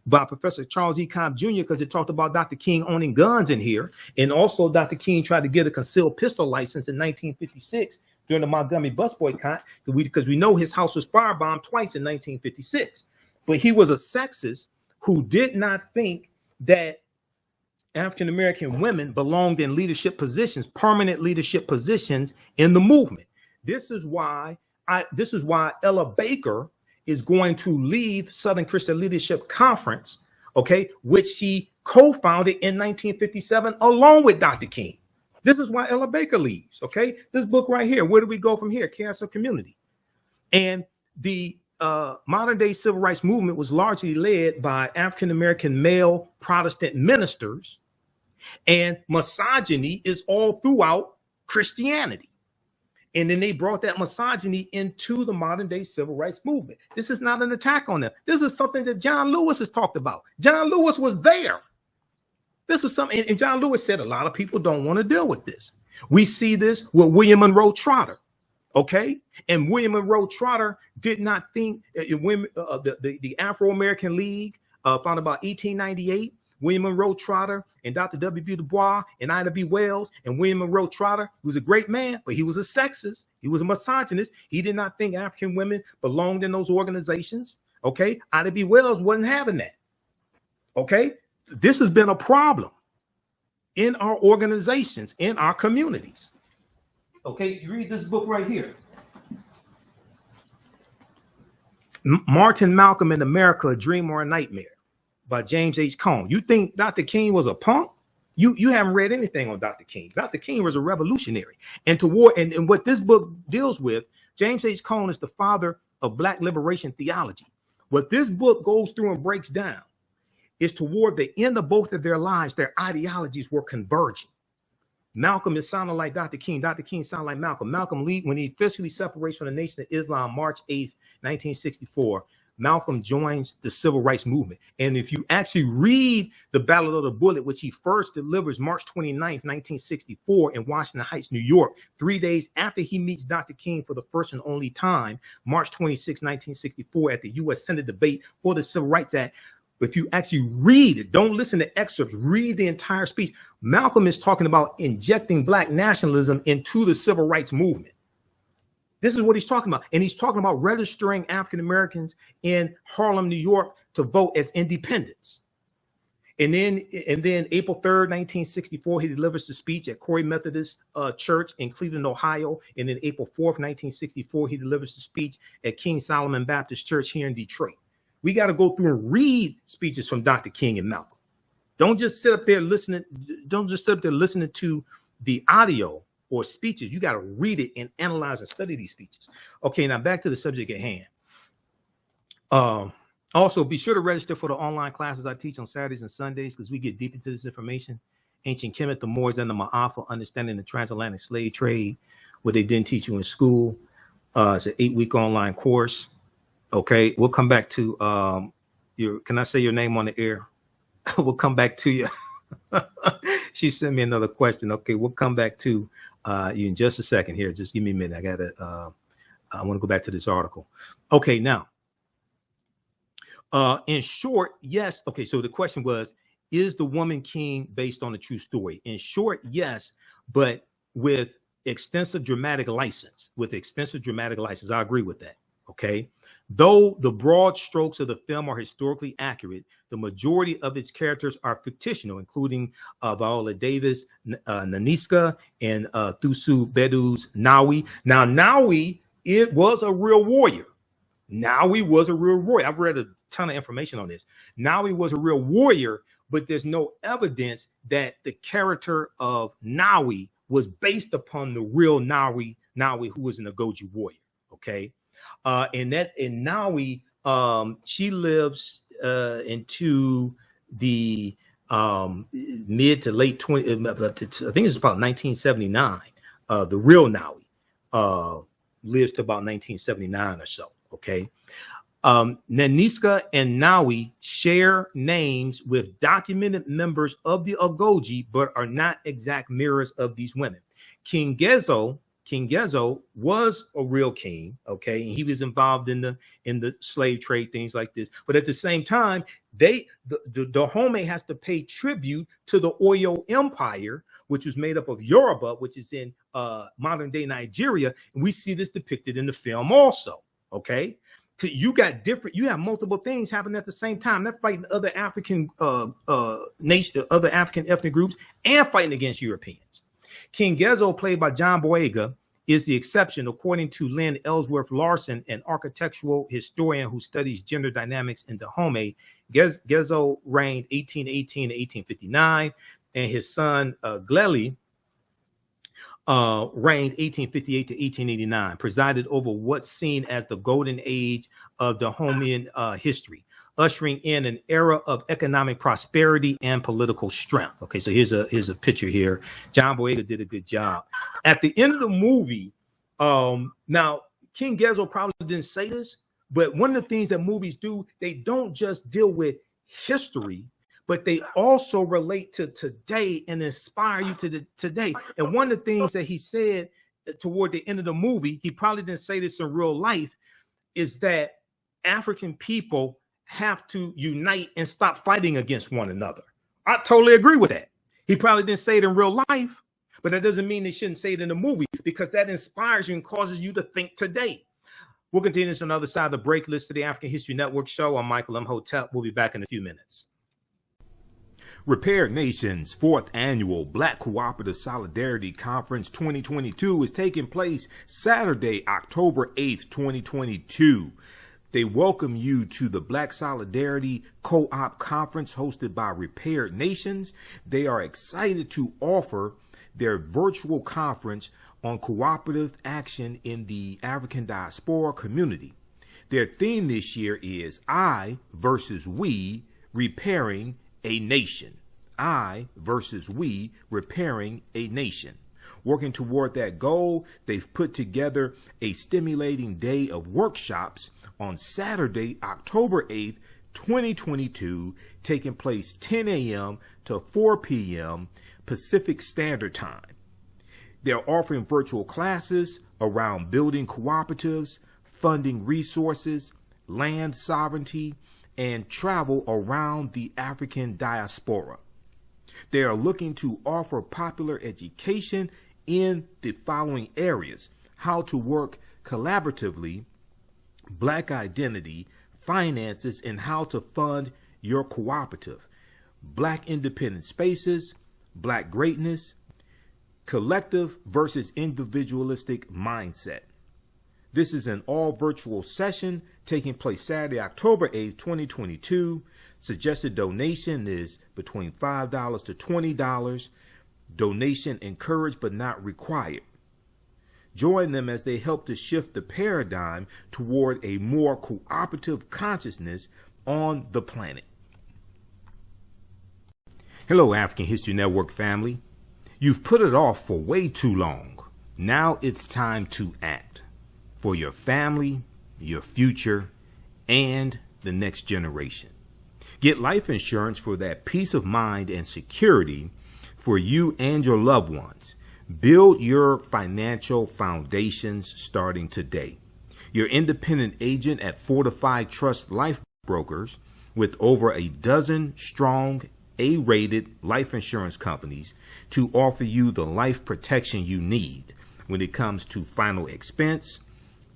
by Professor Charles E. Cobb Jr., because it talked about Dr. King owning guns in here. And also Dr. King tried to get a concealed pistol license in 1956 during the Montgomery bus boycott, because we know his house was firebombed twice in 1956. But he was a sexist who did not think that African-American women belonged in leadership positions, permanent leadership positions in the movement. This is why Ella Baker is going to leave Southern Christian Leadership Conference, okay, which she co-founded in 1957 along with Dr. King. This is why Ella Baker leaves, okay? This book right here, Where Do We Go From Here, Chaos or Community. And the modern day civil rights movement was largely led by African-American male Protestant ministers, and misogyny is all throughout Christianity. And then they brought that misogyny into the modern day civil rights movement. This is not an attack on them. This is something that John Lewis has talked about. John Lewis was there. This is something, and John Lewis said a lot of people don't want to deal with this. We see this with William Monroe Trotter, okay? And William Monroe Trotter did not think the Afro-American League, founded about 1898, William Monroe Trotter and Dr. W.B. Du Bois and Ida B. Wells, and William Monroe Trotter was a great man, but he was a sexist. He was a misogynist. He did not think African women belonged in those organizations, okay? Ida B. Wells wasn't having that, okay? This has been a problem in our organizations, in our communities. Okay, you read this book right here. Martin Malcolm in America, A Dream or a Nightmare, by James H. Cone. You think Dr. King was a punk? You haven't read anything on Dr. King. Dr. King was a revolutionary. And what this book deals with, James H. Cone is the father of Black liberation theology. What this book goes through and breaks down is toward the end of both of their lives, their ideologies were converging. Malcolm is sounding like Dr. King. Dr. King sounded like Malcolm. Malcolm Lee, when he officially separates from the Nation of Islam, March 8th, 1964, Malcolm joins the civil rights movement. And if you actually read the Battle of the Bullet, which he first delivers March 29th, 1964 in Washington Heights, New York, 3 days after he meets Dr. King for the first and only time, March 26, 1964, at the U.S. Senate debate for the Civil Rights Act, if you actually read it, don't listen to excerpts, read the entire speech. Malcolm is talking about injecting Black nationalism into the civil rights movement. This is what he's talking about. And he's talking about registering African Americans in Harlem, New York to vote as independents. And then April 3rd, 1964, he delivers the speech at Corey Methodist Church in Cleveland, Ohio. And then April 4th, 1964, he delivers the speech at King Solomon Baptist Church here in Detroit. We got to go through and read speeches from Dr. King and Malcolm. Don't just sit up there listening. Don't just sit up there listening to the audio or speeches. You got to read it and analyze and study these speeches. Okay, now back to the subject at hand. Also, be sure to register for the online classes I teach on Saturdays and Sundays, because we get deep into this information. Ancient Kemet, the Moors, and the Ma'afa, understanding the transatlantic slave trade, what they didn't teach you in school. It's an 8-week online course. Okay, we'll come back to can I say your name on the air? We'll come back to you. She sent me another question. Okay, we'll come back to you in just a second here. Just give me a minute. I want to go back to this article. Okay, now, in short, yes. Okay, so the question was, is The Woman King based on a true story? In short, yes, but with extensive dramatic license. I agree with that. Okay. Though the broad strokes of the film are historically accurate, the majority of its characters are fictional, including Viola Davis, Naniska, and Thusu Bedu's Nawi. Now, Nawi, it was a real warrior. I've read a ton of information on this. Nawi was a real warrior, but there's no evidence that the character of Nawi was based upon the real Nawi who was an Ngozi warrior. Okay. And Nawi, she lives into the mid to late 20, I think it's about 1979. The real Nawi lives to about 1979 or so. Okay. Naniska and Nawi share names with documented members of the Ogoji, but are not exact mirrors of these women. King Gezo was a real king, okay, and he was involved in the slave trade, things like this. But at the same time, the Dahomey has to pay tribute to the Oyo Empire, which was made up of Yoruba, which is in modern day Nigeria, and we see this depicted in the film also. Okay, so you have multiple things happening at the same time. They're fighting other African nations, other African ethnic groups, and fighting against Europeans. King Gezo, played by John Boyega, is the exception, according to Lynn Ellsworth Larson, an architectural historian who studies gender dynamics in Dahomey. Gezo reigned 1818 to 1859, and his son Gleli reigned 1858 to 1889, presided over what's seen as the golden age of Dahomeyan history, ushering in an era of economic prosperity and political strength. Okay, so here's a picture here. John Boyega did a good job. At the end of the movie, now King Gezo probably didn't say this, but one of the things that movies do, they don't just deal with history, but they also relate to today and inspire you to today. And one of the things that he said toward the end of the movie, he probably didn't say this in real life, is that African people have to unite and stop fighting against one another. I totally agree with that. He probably didn't say it in real life, but that doesn't mean they shouldn't say it in the movie, because that inspires you and causes you to think today. We'll continue this on the other side of the break. Listen to the African History Network show. I'm Michael Imhotep. We'll be back in a few minutes. Repaired Nations' 4th Annual Black Cooperative Solidarity Conference 2022 is taking place Saturday, October 8th, 2022. They welcome you to the Black Solidarity Co-op Conference hosted by Repaired Nations. They are excited to offer their virtual conference on cooperative action in the African diaspora community. Their theme this year is I versus We, Repairing a Nation. I versus We, Repairing a Nation. Working toward that goal, they've put together a stimulating day of workshops on Saturday, October 8th, 2022, taking place 10 a.m. to 4 p.m. Pacific Standard Time. They're offering virtual classes around building cooperatives, funding resources, land sovereignty, and travel around the African diaspora. They are looking to offer popular education in the following areas: how to work collaboratively, Black identity, finances, and how to fund your cooperative, Black independent spaces, Black greatness, collective versus individualistic mindset. This is an all virtual session taking place Saturday, October 8th, 2022. Suggested donation is between $5 to $20. Donation encouraged but not required. Join them as they help to shift the paradigm toward a more cooperative consciousness on the planet. Hello, African History Network family. You've put it off for way too long. Now it's time to act for your family, your future, and the next generation. Get life insurance for that peace of mind and security for you and your loved ones. Build your financial foundations starting today. Your independent agent at Fortified Trust Life Brokers, with over a dozen strong A-rated life insurance companies to offer you the life protection you need. when it comes to final expense,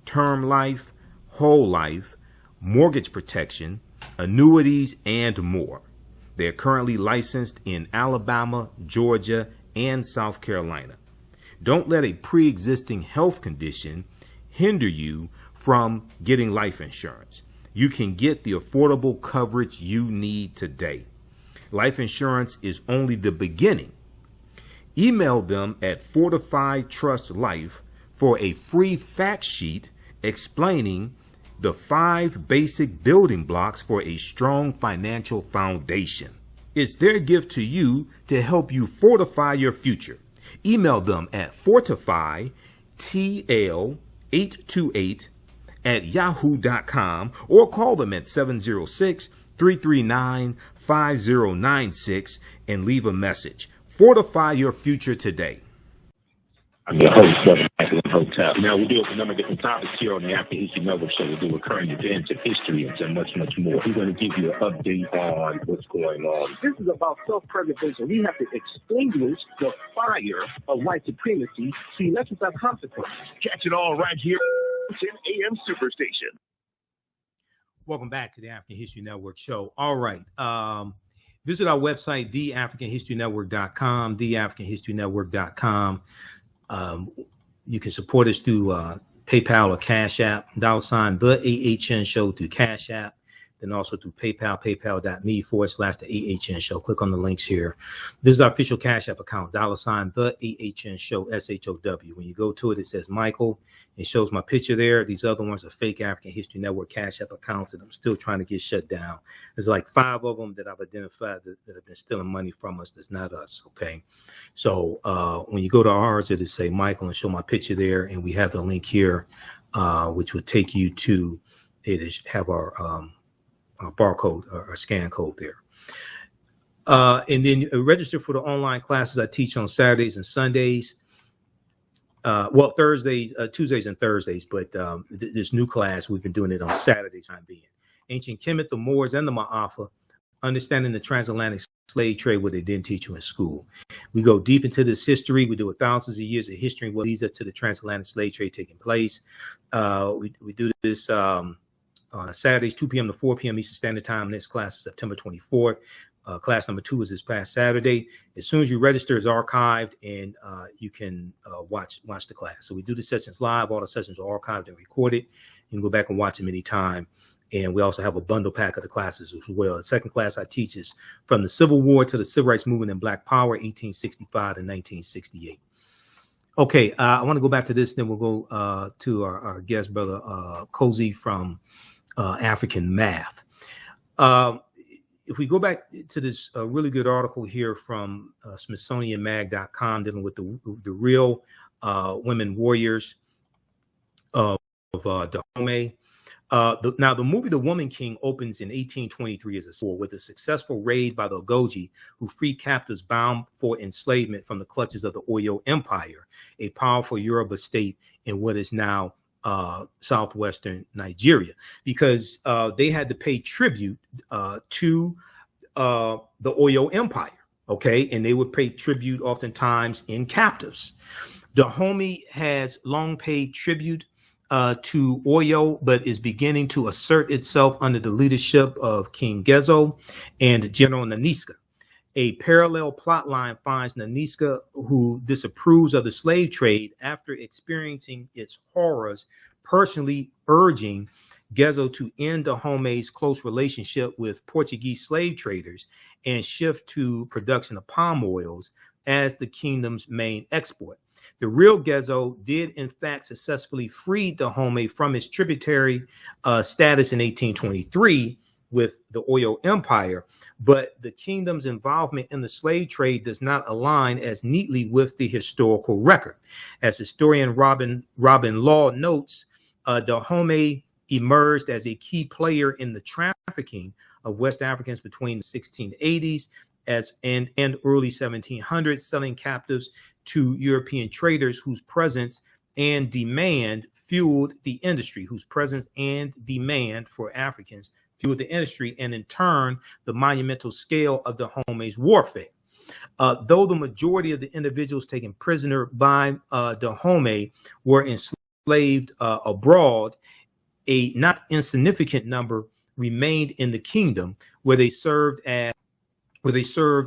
term life, whole life, mortgage protection, annuities, and more. They're currently licensed in Alabama, Georgia, and South Carolina. Don't let a pre-existing health condition hinder you from getting life insurance. You can get the affordable coverage you need today. Life insurance is only the beginning. Email them at Fortified Trust Life for a free fact sheet explaining the 5 basic building blocks for a strong financial foundation. It's their gift to you to help you fortify your future. Email them at fortifytl828@yahoo.com or call them at 706-339-5096 and leave a message. Fortify your future today. I'm your host, Brother Michael Imhotep. Now, we deal with a number of different topics here on the African History Network Show. We do recurring events of history and much, much more. We're going to give you an update on what's going on. This is about self-preservation. We have to extinguish the fire of white supremacy. See, lessons have consequences. Catch it all right here, 10 a.m. Superstation. Welcome back to the African History Network Show. All right. Visit our website, TheAHNShow.com, TheAHNShow.com. You can support us through PayPal or Cash App, $ TheAHN Show through Cash App, then also through PayPal, paypal.me/TheAHN Show. Click on the links here. This is our official Cash App account, $ TheAHN Show, SHOW. When you go to it, it says Michael. It shows my picture there. These other ones are fake African History Network Cash App accounts that I'm still trying to get shut down. There's like 5 of them that I've identified that have been stealing money from us. That's not us, okay? So when you go to ours, it'll say Michael and show my picture there, and we have the link here, which would take you to it. Have our barcode or scan code there. And then register for the online classes I teach on Saturdays and Sundays. Thursdays, Tuesdays and Thursdays, but this new class, we've been doing it on Saturdays time being. Ancient Kemet, the Moors, and the Ma'afa, understanding the transatlantic slave trade, what they didn't teach you in school. We go deep into this history. We do thousands of years of history and what leads up to the transatlantic slave trade taking place. We do this on Saturdays, 2 p.m. to 4 p.m. Eastern Standard Time. Next class is September 24th. Class number 2 is this past Saturday. As soon as you register, it's archived, and you can watch the class. So we do the sessions live. All the sessions are archived and recorded. You can go back and watch them anytime. And we also have a bundle pack of the classes as well. The second class I teach is from the Civil War to the Civil Rights Movement and Black Power, 1865 to 1968. Okay, I want to go back to this. Then we'll go to our guest, Brother Nkosi from African Math. If we go back to this really good article here from SmithsonianMag.com dealing with the real women warriors of Dahomey. Now, the movie The Woman King opens in 1823 as a war with a successful raid by the Ogoji, who freed captives bound for enslavement from the clutches of the Oyo Empire, a powerful Yoruba state in what is now southwestern Nigeria, because they had to pay tribute to the Oyo Empire, okay? And they would pay tribute oftentimes in captives. Dahomey has long paid tribute to Oyo, but is beginning to assert itself under the leadership of King Gezo and General Naniska. A parallel plot line finds Naniska, who disapproves of the slave trade after experiencing its horrors, personally urging Gezo to end Dahomey's close relationship with Portuguese slave traders and shift to production of palm oils as the kingdom's main export. The real Gezo did, in fact, successfully free Dahomey from its tributary status in 1823 with the Oyo Empire, but the kingdom's involvement in the slave trade does not align as neatly with the historical record. As historian Robin Law notes, Dahomey emerged as a key player in the trafficking of West Africans between the 1680s and early 1700s, selling captives to European traders whose presence and demand fueled the industry, whose presence and demand for Africans fueled the industry, and in turn, the monumental scale of Dahomey's warfare. Though the majority of the individuals taken prisoner by Dahomey were enslaved abroad, a not insignificant number remained in the kingdom, where they served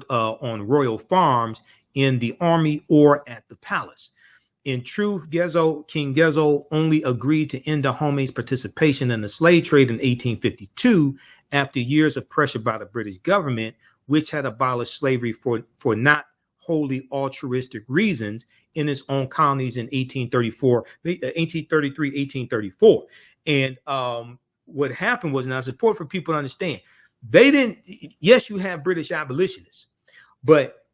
on royal farms, in the army, or at the palace. In truth, King Gezo only agreed to end Dahomey's participation in the slave trade in 1852 after years of pressure by the British government, which had abolished slavery for not wholly altruistic reasons in its own colonies in 1833, 1834. And what happened was, now it's important for people to understand, they didn't, yes, you have British abolitionists, but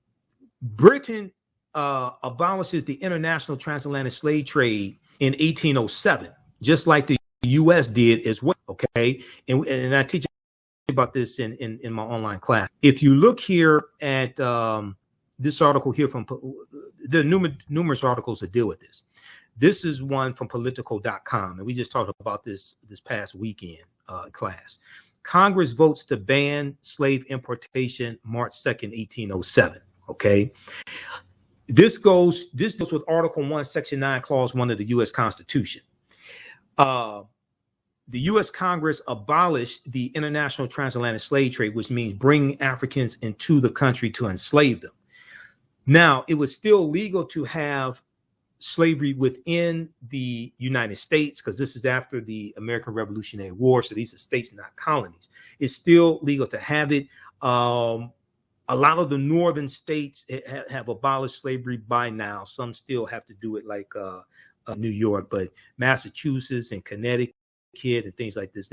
Britain abolishes the international transatlantic slave trade in 1807, just like the U.S. did as well. Okay, and I teach about this in my online class. If you look here at this article here from, there are numerous articles that deal with this. This is one from Politico.com, and we just talked about this past weekend class. Congress votes to ban slave importation March 2nd, 1807. Okay. This goes with Article 1, Section 9, Clause 1 of the U.S. Constitution. The U.S. Congress abolished the international transatlantic slave trade, which means bringing Africans into the country to enslave them. Now, it was still legal to have slavery within the United States, because this is after the American Revolutionary War, so these are states, not colonies. It's still legal to have it. A lot of the northern states have abolished slavery by now. Some still have to do it, like New York, but Massachusetts and Connecticut and things like this,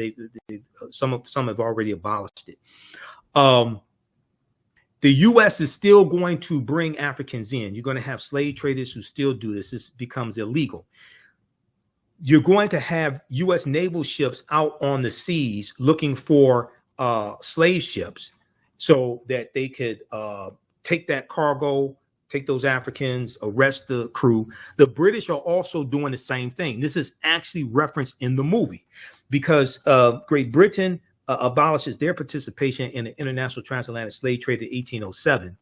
some have already abolished it. The U.S. is still going to bring Africans in. You're going to have slave traders who still do this. This becomes illegal. You're going to have U.S. naval ships out on the seas looking for slave ships so that they could take that cargo, take those Africans, arrest the crew. The British are also doing the same thing. This is actually referenced in the movie, because Great Britain abolishes their participation in the international transatlantic slave trade in 1807.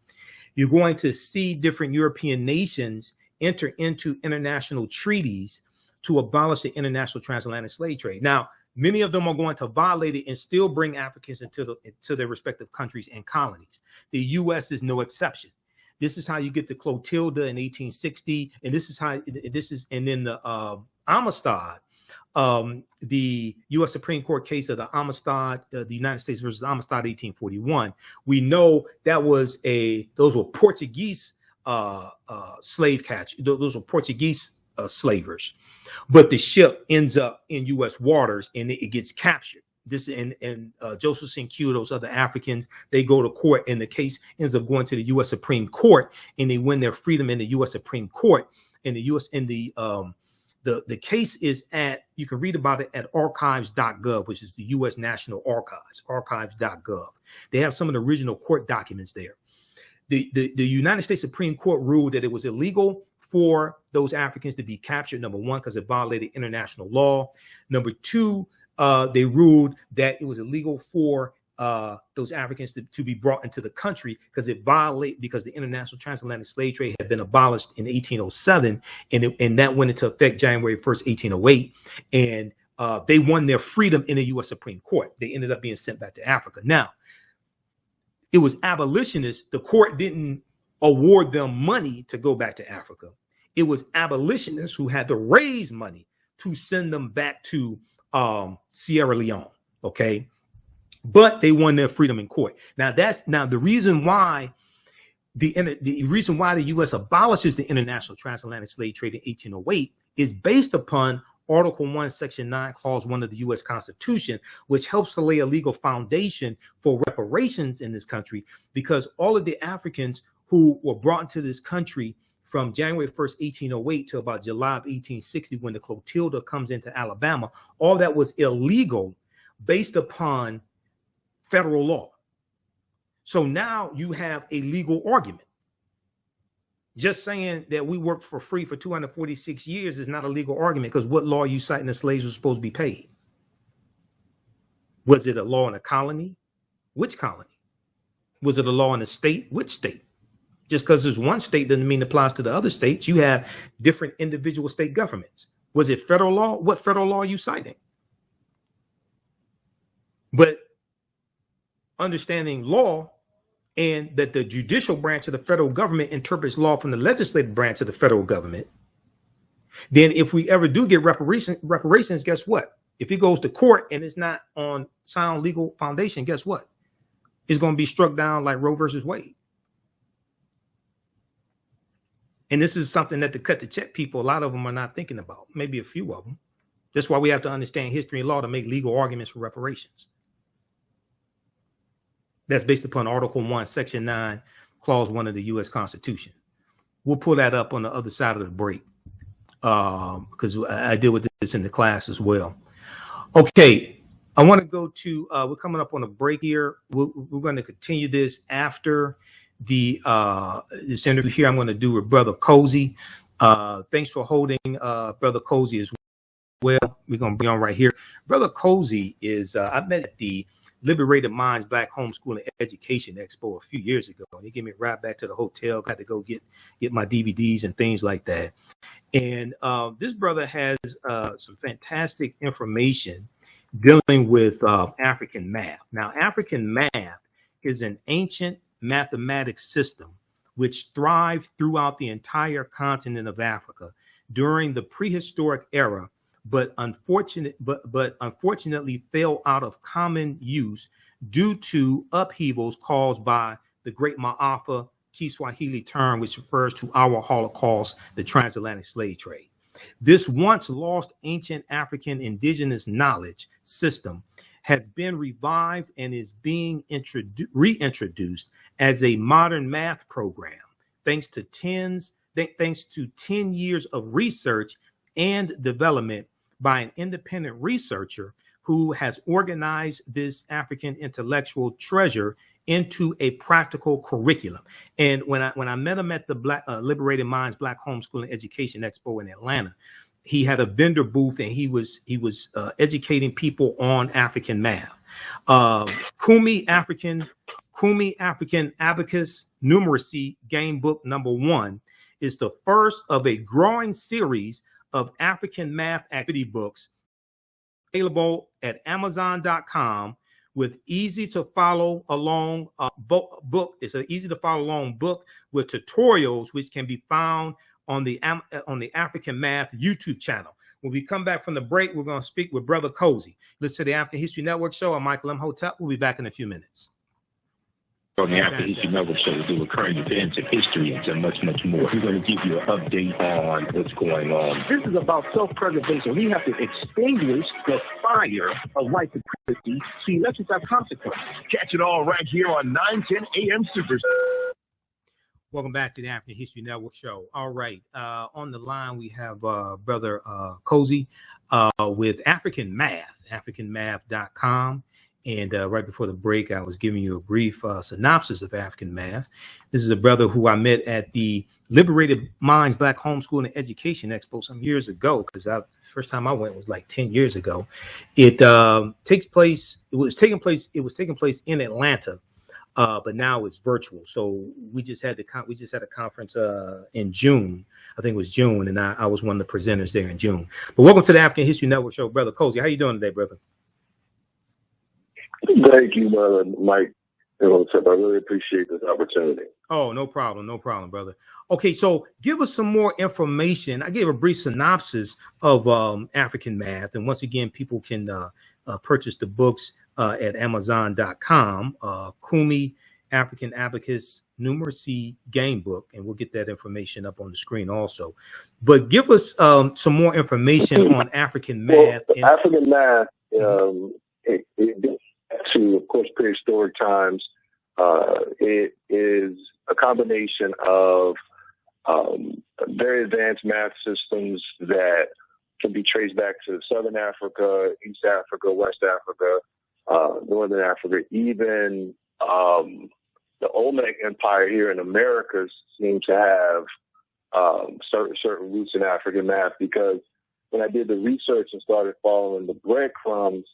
You're going to see different European nations enter into international treaties to abolish the international transatlantic slave trade. Now, many of them are going to violate it and still bring Africans into their respective countries and colonies. The U.S. is no exception. This is how you get the Clotilda in 1860, and then the Amistad. The U.S. Supreme Court case of the Amistad, the United States versus Amistad, 1841. We know that was those were Portuguese slave catchers. Those were Portuguese slavers, but the ship ends up in U.S. waters and it gets captured. This and Joseph Q, those other Africans, they go to court, and the case ends up going to the U.S. Supreme Court, and they win their freedom in the U.S. Supreme Court. In the U.S. The case is you can read about it at archives.gov, which is the U.S. National Archives, archives.gov. They have some of the original court documents there. The United States Supreme Court ruled that it was illegal for those Africans to be captured, number one, because it violated international law. Number two, they ruled that it was illegal for those Africans to be brought into the country because the international transatlantic slave trade had been abolished in 1807, and that went into effect January 1st, 1808, and they won their freedom in the U.S. Supreme Court. They ended up being sent back to Africa. Now, it was abolitionists. The court didn't award them money to go back to Africa. It was abolitionists who had to raise money to send them back to Sierra Leone. Okay. But they won their freedom in court. Now the reason why the U.S. abolishes the international transatlantic slave trade in 1808 is based upon Article 1, Section 9, Clause 1 of the U.S. Constitution, which helps to lay a legal foundation for reparations in this country, because all of the Africans who were brought into this country from January 1st, 1808 to about July of 1860, when the Clotilda comes into Alabama, all that was illegal based upon federal law. So now you have a legal argument. Just saying that we worked for free for 246 years is not a legal argument, because what law are you citing the slaves were supposed to be paid? Was it a law in a colony? Which colony? Was it a law in a state? Which state? Just because there's one state doesn't mean it applies to the other states. You have different individual state governments. Was it federal law? What federal law are you citing? But understanding law and that the judicial branch of the federal government interprets law from the legislative branch of the federal government, then if we ever do get reparations, guess what? If it goes to court and it's not on sound legal foundation, guess what? It's going to be struck down like Roe versus Wade. And this is something that the cut the check people, a lot of them are not thinking about, maybe a few of them. That's why we have to understand history and law to make legal arguments for reparations. That's based upon Article 1, Section 9, Clause 1 of the U.S. Constitution. We'll pull that up on the other side of the break because I deal with this in the class as well. Okay, I want to go to, we're coming up on a break here. We're going to continue this after this interview here I'm going to do with Brother Nkosi. Thanks for holding Brother Nkosi as well. We're going to be on right here. Brother Nkosi is, I met at the Liberated Minds Black Homeschooling Education Expo a few years ago. And he gave me a ride back to the hotel, got to go get my DVDs and things like that. And this brother has some fantastic information dealing with African math. Now, African math is an ancient mathematics system which thrived throughout the entire continent of Africa during the prehistoric era, but unfortunately fell out of common use due to upheavals caused by the Great Maafa Kiswahili term, which refers to our Holocaust, the transatlantic slave trade. This once lost ancient African indigenous knowledge system has been revived and is being reintroduced as a modern math program, thanks to 10 years of research and development by an independent researcher who has organized this African intellectual treasure into a practical curriculum. And when I met him at the Liberated Minds Black Homeschooling Education Expo in Atlanta, he had a vendor booth and he was educating people on African math. Kumi African Abacus Numeracy Game Book #1 is the first of a growing series of African math activity books available at Amazon.com with easy to follow along book. It's an easy to follow along book with tutorials which can be found on the African Math YouTube channel. When we come back from the break, we're going to speak with Brother Nkosi. Listen to the African History Network show. I'm Michael Imhotep. We'll be back in a few minutes. On the African History Network show, we do current events and history and much, much more. We're going to give you an update on what's going on. This is about self-preservation. We have to extinguish the fire of white supremacy so elections have consequences. Catch it all right here on 910 AM Super. Welcome back to the African History Network show. All right. On the line, we have Brother Nkosi with African Math, AfricanMath.com. And right before the break, I was giving you a brief synopsis of African math. This is a brother who I met at the Liberated Minds Black Homeschooling Education Expo some years ago, because the first time I went was like 10 years ago. It was taking place in Atlanta, but now it's virtual. So we just had a conference in June. I think it was June, and I was one of the presenters there in June. But welcome to the African History Network show, Brother Nkosi. How you doing today, brother? Thank you, Mike. I really appreciate this opportunity. Oh, no problem, brother. Okay, so give us some more information. I gave a brief synopsis of African math, and once again, people can purchase the books at Amazon.com. Kumi African Abacus Numeracy Game Book, and we'll get that information up on the screen also. But give us some more information on African math. African math, to, of course, prehistoric times. It is a combination of very advanced math systems that can be traced back to Southern Africa, East Africa, West Africa, Northern Africa. Even the Olmec Empire here in America seemed to have certain roots in African math, because when I did the research and started following the breadcrumbs,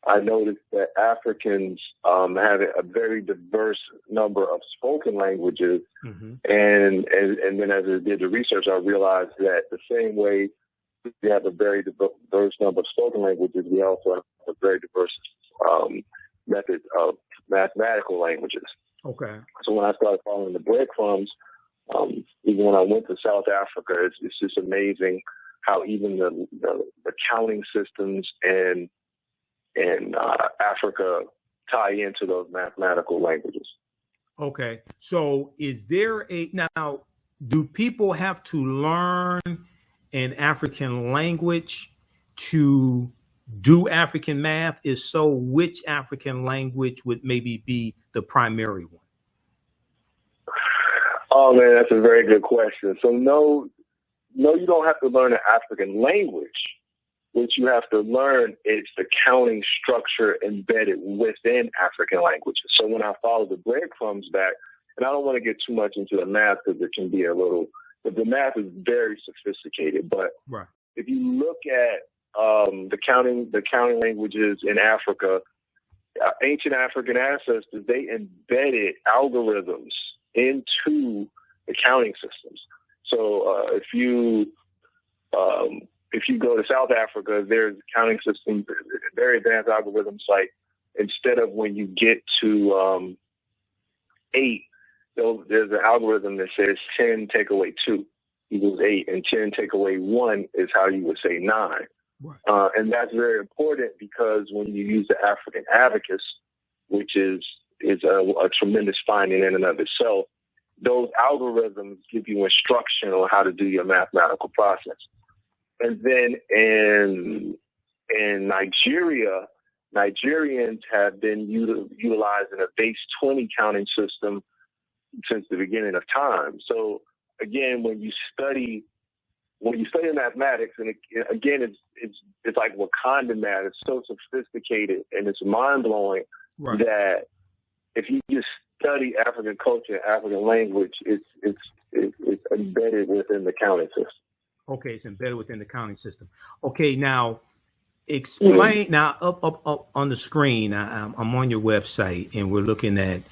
I noticed that Africans have a very diverse number of spoken languages. Mm-hmm. And then as I did the research, I realized that the same way we have a very diverse number of spoken languages, we also have a very diverse method of mathematical languages. Okay. So when I started following the breadcrumbs, even when I went to South Africa, it's just amazing how even the counting systems in Africa tie into those mathematical languages. Okay. So is there now, do people have to learn an African language to do African math? If so, which African language would maybe be the primary one? Oh man, that's a very good question. So no, you don't have to learn an African language. What you have to learn is the counting structure embedded within African languages. So when I follow the breadcrumbs back, and I don't want to get too much into the math because it can be but the math is very sophisticated. But right. If you look at the counting languages in Africa, ancient African ancestors, they embedded algorithms into the counting systems. So if you go to South Africa, there's counting systems, very advanced algorithms. Like instead of when you get to 8, there's an algorithm that says 10 take away 2 equals 8, and 10 take away 1 is how you would say 9. Right. And that's very important because when you use the African abacus, which is a tremendous finding in and of itself, those algorithms give you instruction on how to do your mathematical process. And then in Nigeria, Nigerians have been utilizing a base 20 counting system since the beginning of time. So again, when you study mathematics, and it's like Wakanda math. It's so sophisticated and it's mind blowing that if you just study African culture and African language, it's embedded within the counting system. Okay, it's embedded within the counting system. Okay, now explain. Mm-hmm. Now up on the screen, I'm on your website, and we're looking at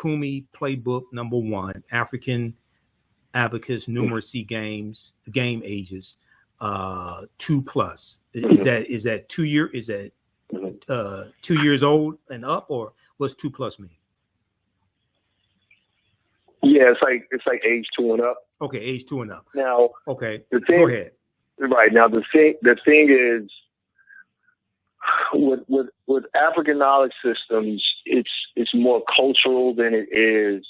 Kumi Playbook #1, African Abacus Numeracy Games, Game Ages, 2+. Is that 2 year? Is that 2 years old and up, or what's 2+ mean? Yeah, it's like age 2 and up. Okay, age 2 and up. Now, okay, go ahead. Right now, the thing is, with African knowledge systems, it's more cultural than it is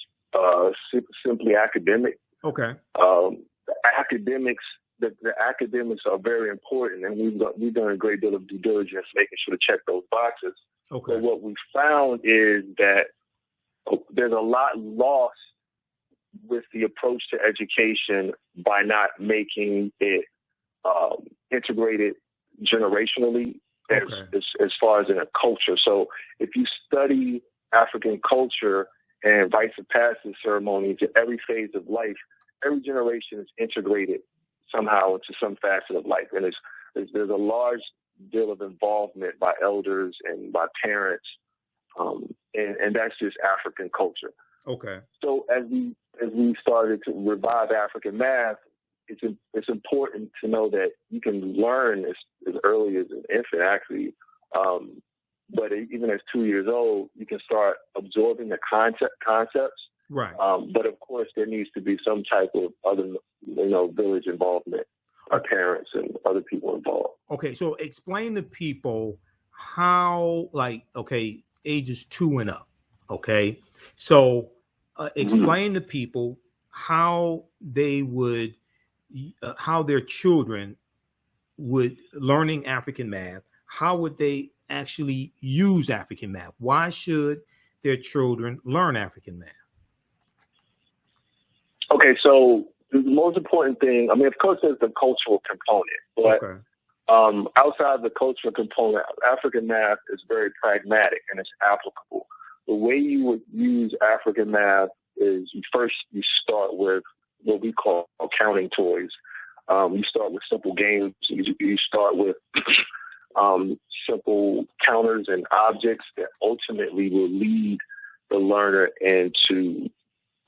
simply academic. Okay. The academics are very important, and we've done a great deal of due diligence making sure to check those boxes. Okay. But what we found is that there's a lot lost with the approach to education by not making it integrated generationally as far as in a culture. So if you study African culture and rites of passage ceremonies in every phase of life, every generation is integrated somehow into some facet of life. And there's a large deal of involvement by elders and by parents. And that's just African culture. Okay. So as we started to revive African math, it's important to know that you can learn as early as an infant, actually. But even as 2 years old, you can start absorbing the concepts. Right. But of course, there needs to be some type of other, village involvement, our parents and other people involved. Okay, so explain to people how, ages 2 and up. Okay, so explain to people how they would, how their children would learning African math. How would they actually use African math? Why should their children learn African math? Okay, so the most important thing, of course, there's the cultural component, but outside the cultural component, African math is very pragmatic and it's applicable. The way you would use African math is you start with what we call counting toys. You start with simple games. You start with simple counters and objects that ultimately will lead the learner into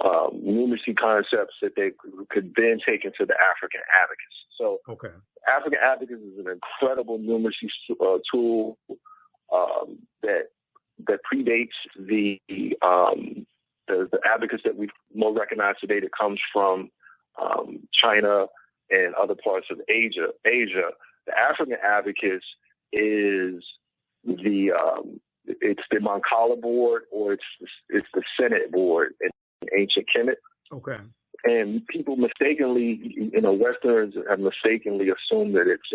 numeracy concepts that they could then take into the African abacus. So African abacus is an incredible numeracy tool that predates the abacus that we more recognize today, that comes from China and other parts of Asia. The African abacus is it's the Mancala board, or it's the Senate board in ancient Kemet. Okay. And people mistakenly, Westerners have mistakenly assumed that it's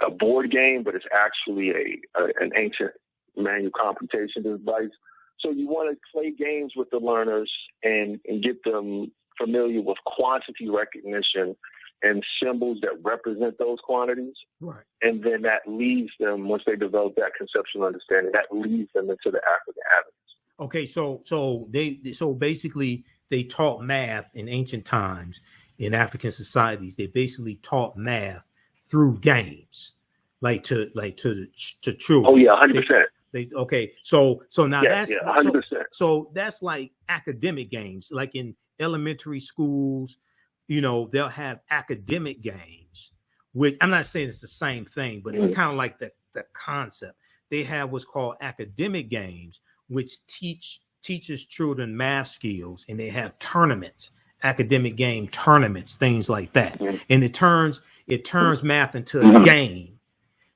a board game, but it's actually an ancient manual computation device. So you want to play games with the learners and get them familiar with quantity recognition and symbols that represent those quantities. Right. And then that leads them, once they develop that conceptual understanding, that leads them into the African abacus. Okay, so basically they taught math in ancient times in African societies. They basically taught math through games, like to children. Oh yeah, 100%. So now that's 100%. So that's like academic games, like in elementary schools. They'll have academic games, which I'm not saying it's the same thing, but it's kind of like the concept. They have what's called academic games, which teaches children math skills, and they have tournaments, academic game tournaments, things like that. And it turns math into a game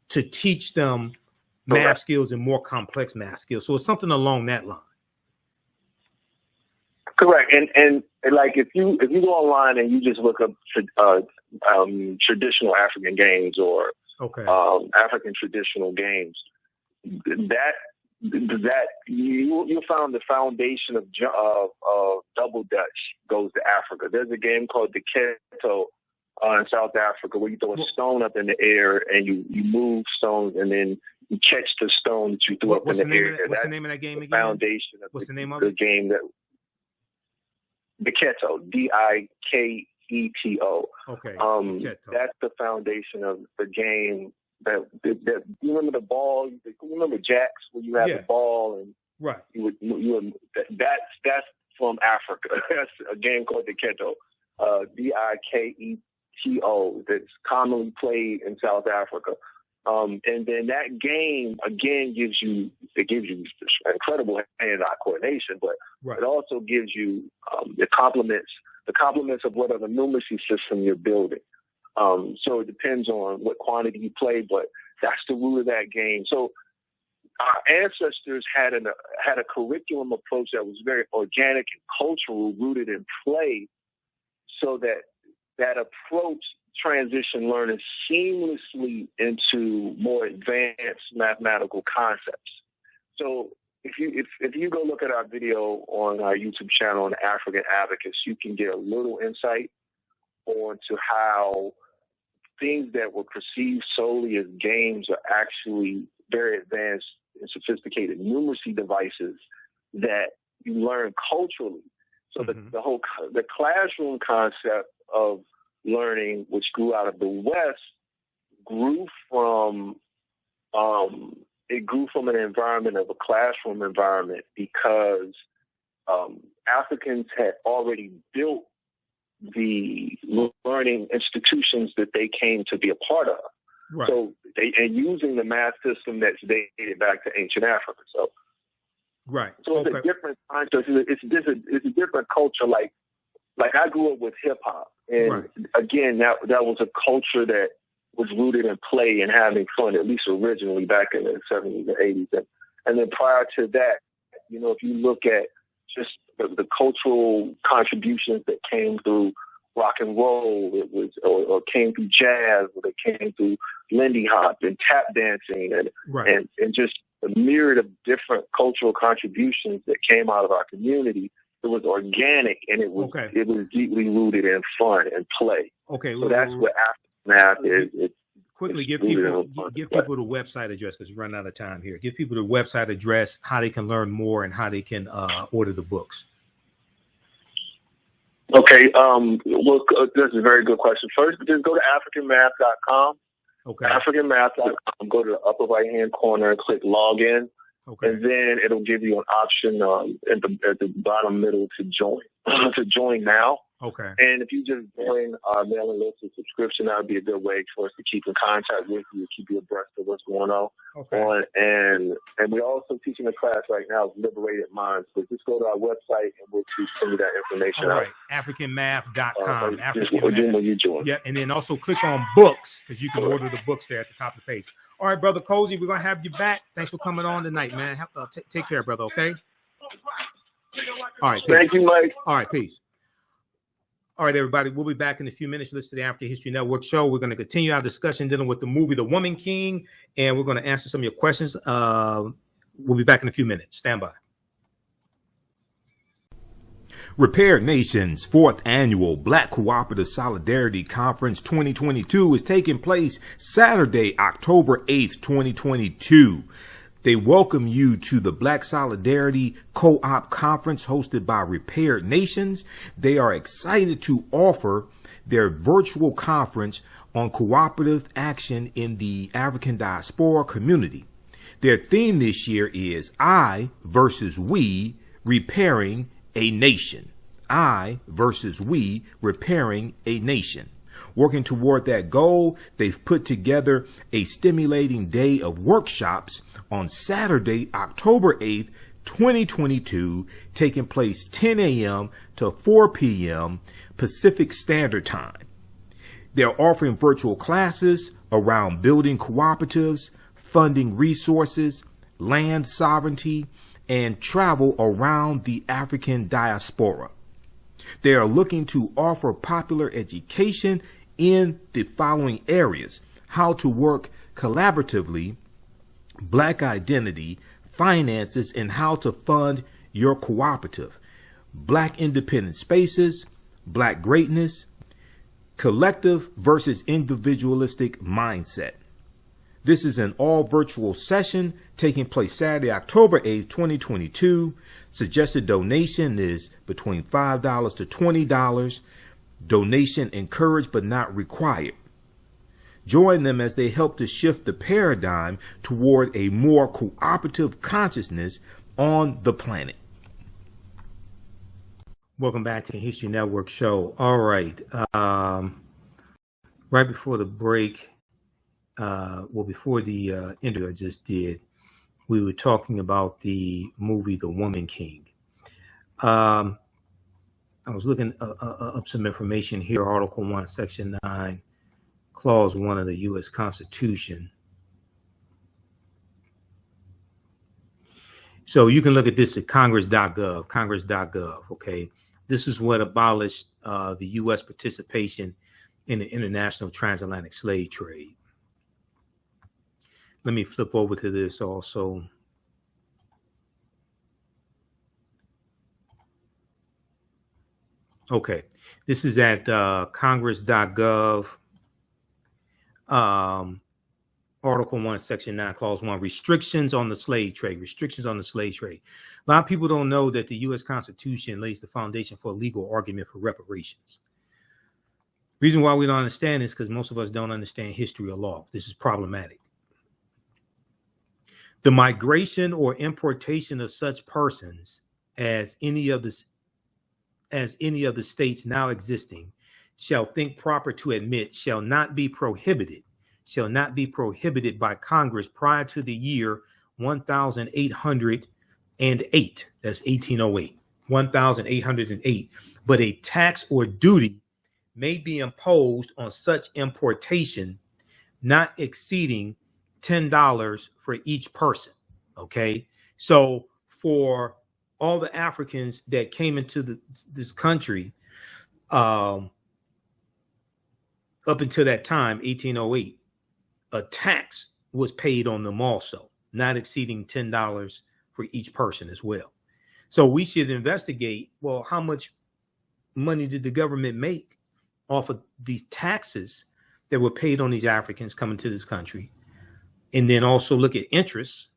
to teach them math skills and more complex math skills. So it's something along that line. Correct. And like if you go online and you just look up traditional African games or African traditional games, that you'll find the foundation of double Dutch goes to Africa. There's a game called the Keto in South Africa where you throw a stone up in the air and you move stones and then you catch the stone that you threw up in the air. What's the name of that game again? Foundation of what's the name of the it? game that the Keto, Diketo. Okay. That's the foundation of the game. That you remember the ball? You remember jacks where you have the ball and right. That's from Africa. That's a game called the Keto, Diketo. That's commonly played in South Africa. And then that game again gives you incredible hand-eye coordination, but it also gives you the complements of whatever numeracy system you're building. So it depends on what quantity you play, but that's the root of that game. So our ancestors had a curriculum approach that was very organic and cultural, rooted in play, so that approach transition learning seamlessly into more advanced mathematical concepts. So if you go look at our video on our YouTube channel on African Abacus, you can get a little insight onto how things that were perceived solely as games are actually very advanced and sophisticated numeracy devices that you learn culturally. So the classroom concept of learning, which grew out of the West, grew from an environment of a classroom environment because Africans had already built the learning institutions that they came to be a part of. Right. So and using the math system that's dated back to ancient Africa. So So it's a different concept. It's a different culture. Like I grew up with hip hop, and again, that was a culture that was rooted in play and having fun, at least originally back in the 70s and 80s. And then prior to that, if you look at just the cultural contributions that came through rock and roll, it was or came through jazz, or they came through Lindy Hop and tap dancing, and just a myriad of different cultural contributions that came out of our community. It was organic, and it was deeply rooted in fun and play. Okay, so that's what African math is. Quickly, give people the website address because we're running out of time here. Give people the website address, how they can learn more, and how they can order the books. Okay, well, this is a very good question. First, just go to AfricanMath.com, Okay. AfricanMath.com. Go to the upper right-hand corner and click log in. Okay. And then it'll give you an option at the bottom middle to join. To join now. Okay. And if you just join our mailing list or subscription, that would be a good way for us to keep in contact with you, keep you abreast of what's going on. Okay. And we're also teaching a class right now, Liberated Minds. So just go to our website and we'll send you that information All right. out. AfricanMath.com. When you join. Yeah, and then also click on books because you can order the books there at the top of the page. All right, Brother Cozy, we're going to have you back. Thanks for coming on tonight, man. Take care, brother, okay? All right. Peace. Thank you, Mike. All right, peace. All right, everybody, we'll be back in a few minutes. Listen to the African History Network show. We're going to continue our discussion dealing with the movie The Woman King, and we're going to answer some of your questions. We'll be back in a few minutes. Stand by. Repair Nation's 4th Annual Black Cooperative Solidarity Conference 2022 is taking place Saturday, October 8th, 2022. They welcome you to the Black Solidarity Co-op Conference hosted by Repair Nations. They are excited to offer their virtual conference on cooperative action in the African diaspora community. Their theme this year is I versus We, Repairing a Nation. I versus We, Repairing a Nation. Working toward that goal, they've put together a stimulating day of workshops on Saturday, October 8th, 2022, taking place 10 a.m. to 4 p.m. Pacific Standard Time. They're offering virtual classes around building cooperatives, funding resources, land sovereignty, and travel around the African diaspora. They are looking to offer popular education in the following areas: how to work collaboratively, Black identity, finances, and how to fund your cooperative, Black independent spaces, Black greatness, collective versus individualistic mindset. This is an all virtual session taking place Saturday, October 8th, 2022. Suggested donation is between $5 to $20. Donation encouraged but not required. Join them as they help to shift the paradigm toward a more cooperative consciousness on the planet. Welcome back to the History Network show. All right. Right before the break, before the interview I just did, we were talking about the movie The Woman King. I was looking up some information here, Article 1, Section 9, Clause 1 of the U.S. Constitution. So you can look at this at congress.gov, okay? This is what abolished the U.S. participation in the international transatlantic slave trade. Let me flip over to this also. Okay, this is at congress.gov, Article 1, Section 9, Clause 1, restrictions on the slave trade, restrictions on the slave trade. A lot of people don't know that the U.S. Constitution lays the foundation for a legal argument for reparations. Reason why we don't understand this is because most of us don't understand history or law. This is problematic. The migration or importation of such persons as any of the states now existing shall think proper to admit shall not be prohibited by Congress prior to the year 1808. That's 1808, 1808. But a tax or duty may be imposed on such importation not exceeding $10 for each person. Okay, so for all the Africans that came into this country up until that time, 1808, a tax was paid on them also, not exceeding $10 for each person as well. So we should investigate, well, how much money did the government make off of these taxes that were paid on these Africans coming to this country? And then also look at interest,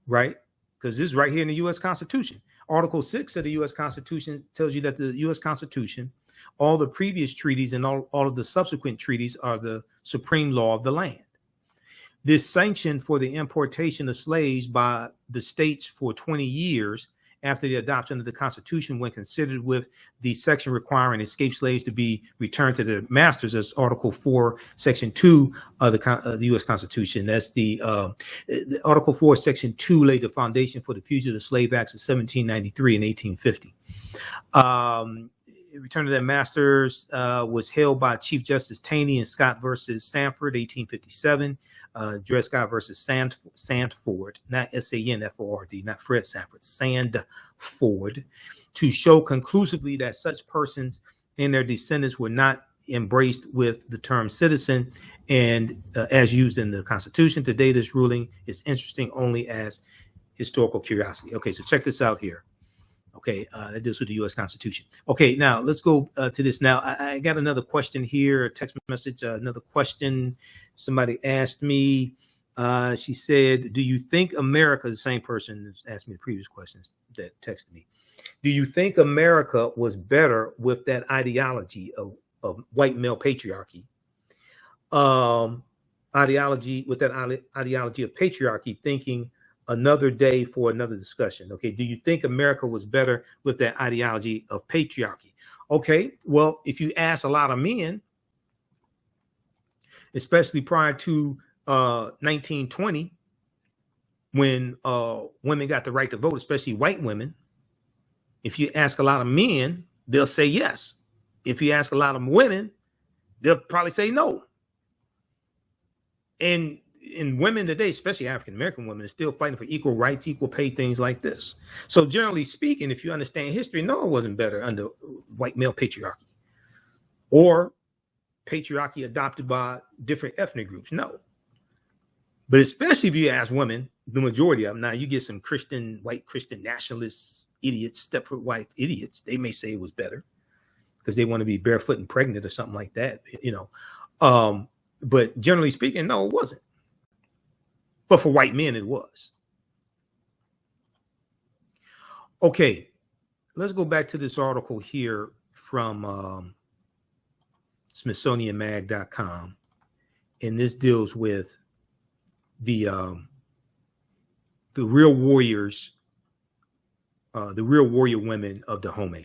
right? Because this is right here in the U.S. Constitution. Article 6 of the U.S. Constitution tells you that the U.S. Constitution, all the previous treaties and all of the subsequent treaties are the supreme law of the land. This sanction for the importation of slaves by the states for 20 years after the adoption of the Constitution, when considered with the section requiring escaped slaves to be returned to their masters, as Article 4, Section 2 of the U.S. Constitution. That's the Article 4, Section 2 laid the foundation for the Fugitive Slave Acts of 1793 and 1850. Return to their masters was held by Chief Justice Taney in Scott versus Sanford, 1857. Dred Scott versus Sandford, not S-A-N-F-O-R-D, not Fred Sanford, Sandford, to show conclusively that such persons and their descendants were not embraced with the term citizen and as used in the Constitution. Today, this ruling is interesting only as historical curiosity. Okay, so check this out here. Okay, that deals with the U.S. Constitution. Okay, now let's go to this. Now, I got another question here, a text message, another question. Somebody asked me, she said, do you think America, the same person who asked me the previous questions that texted me, do you think America was better with that ideology of white male patriarchy? Ideology of patriarchy, thinking another day for another discussion. Okay, do you think America was better with that ideology of patriarchy? Okay, well, if you ask a lot of men, especially prior to 1920, when women got the right to vote, especially white women, if you ask a lot of men, they'll say yes. If you ask a lot of women, they'll probably say no. And women today, especially African-American women, are still fighting for equal rights, equal pay, things like this. So generally speaking, if you understand history, no, it wasn't better under white male patriarchy or patriarchy adopted by different ethnic groups. No. But especially if you ask women, the majority of them, now you get some white Christian nationalists, idiots, Stepford wife idiots, they may say it was better because they want to be barefoot and pregnant or something like that, you know. But generally speaking, no, it wasn't. But for white men, it was. Okay, let's go back to this article here from SmithsonianMag.com. And this deals with the real warriors, the real warrior women of Dahomey.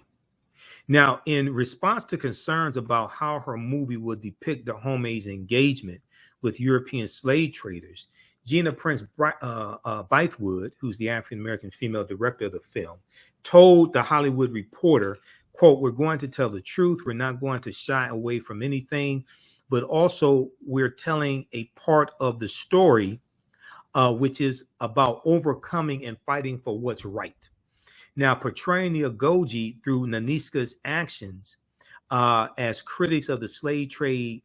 Now, in response to concerns about how her movie would depict Dahomey's engagement with European slave traders, Gina Prince Bythewood, who's the African-American female director of the film, told The Hollywood Reporter, quote, "We're going to tell the truth. We're not going to shy away from anything, but also we're telling a part of the story, which is about overcoming and fighting for what's right." Now, portraying the Agoji through Naniska's actions as critics of the slave trade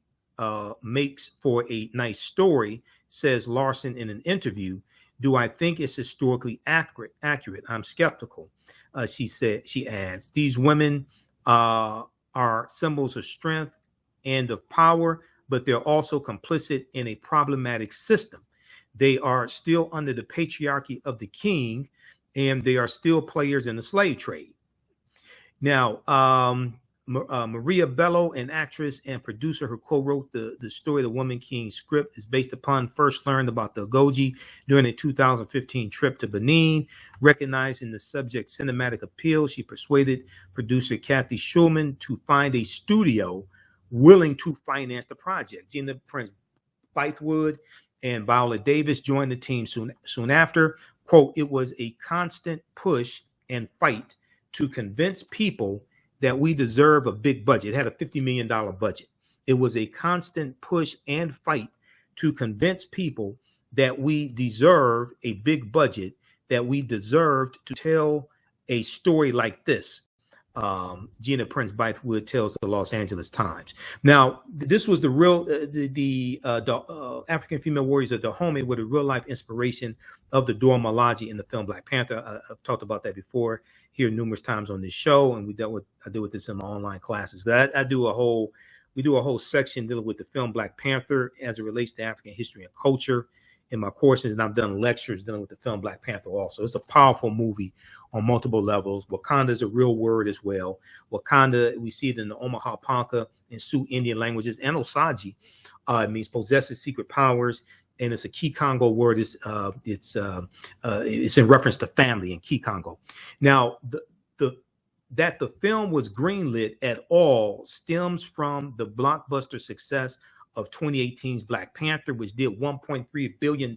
makes for a nice story, says Larson in an interview. Do I think it's historically accurate? I'm skeptical. She adds, these women are symbols of strength and of power, but they're also complicit in a problematic system. They are still under the patriarchy of the king, and they are still players in the slave trade. Now, Maria Bello, an actress and producer who co-wrote the story, The Woman King script, is based upon first learned about the Agoji during a 2015 trip to Benin. Recognizing the subject's cinematic appeal, she persuaded producer Kathy Schulman to find a studio willing to finance the project. Gina Prince Bythewood and Viola Davis joined the team soon after. Quote, "It was a constant push and fight to convince people that we deserve a big budget." It had a $50 million budget. It was a constant push and fight to convince people that we deserve a big budget, that we deserved to tell a story like this. Gina Prince Bythewood tells the Los Angeles Times. Now, this was the real, the African female warriors of Dahomey were the real life inspiration of the Dora Milaje in the film Black Panther. I've talked about that before here numerous times on this show, and I deal with this in my online classes. But we do a whole section dealing with the film Black Panther as it relates to African history and culture in my courses, and I've done lectures dealing with the film Black Panther also. It's a powerful movie on multiple levels. Wakanda is a real word as well. Wakanda, we see it in the Omaha Ponca and Sioux Indian languages, and Osage. It means possesses secret powers. and it's a Kikongo word. It's in reference to family in Kikongo. Now, that the film was greenlit at all stems from the blockbuster success of 2018's Black Panther, which did $1.3 billion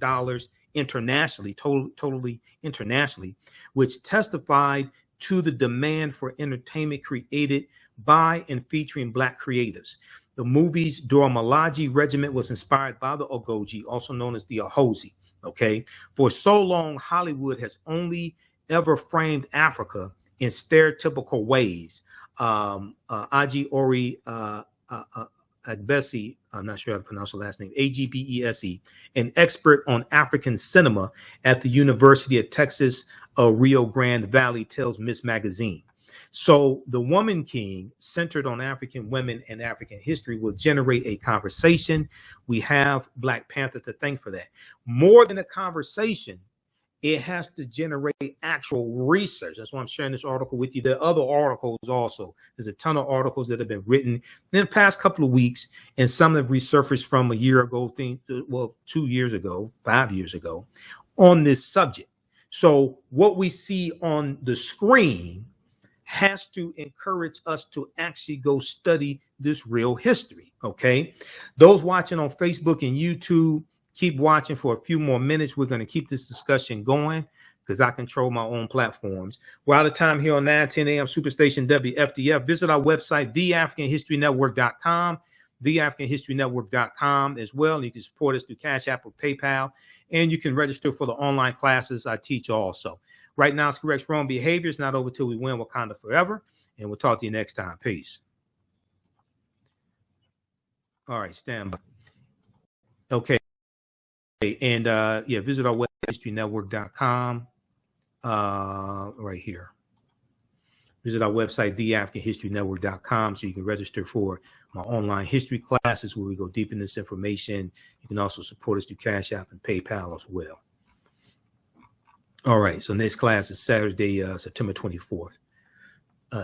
internationally, totally internationally, which testified to the demand for entertainment created by and featuring Black creatives. The movie's Dora Milaje regiment was inspired by the Ogoji, also known as the Ahosi. Okay, for so long, Hollywood has only ever framed Africa in stereotypical ways. Aji Ori Agbesi, I'm not sure how to pronounce the last name, Agbese, an expert on African cinema at the University of Texas, Rio Grande Valley, tells Miss Magazine. So the Woman King, centered on African women and African history, will generate a conversation. We have Black Panther to thank for that. More than a conversation, it has to generate actual research. That's why I'm sharing this article with you. There are other articles also. There's a ton of articles that have been written in the past couple of weeks, and some have resurfaced from a year ago, 2 years ago, 5 years ago, on this subject. So what we see on the screen has to encourage us to actually go study this real history, okay? Those watching on Facebook and YouTube, keep watching for a few more minutes. We're going to keep this discussion going because I control my own platforms. We're out of time here on 910 AM Superstation WFDF. Visit our website, TheAFricanHistoryNetwork.com, TheAfricanHistoryNetwork.com as well. You can support us through Cash App or PayPal, and you can register for the online classes I teach also. Right now, it's correct wrong behavior. It's not over till we win Wakanda forever, and we'll talk to you next time. Peace. All right, stand by. Okay. And visit our website, historynetwork.com, right here. Visit our website, TheAfricanHistoryNetwork.com, so you can register for my online history classes where we go deep in this information. You can also support us through Cash App and PayPal as well. All right, so next class is Saturday, September 24th.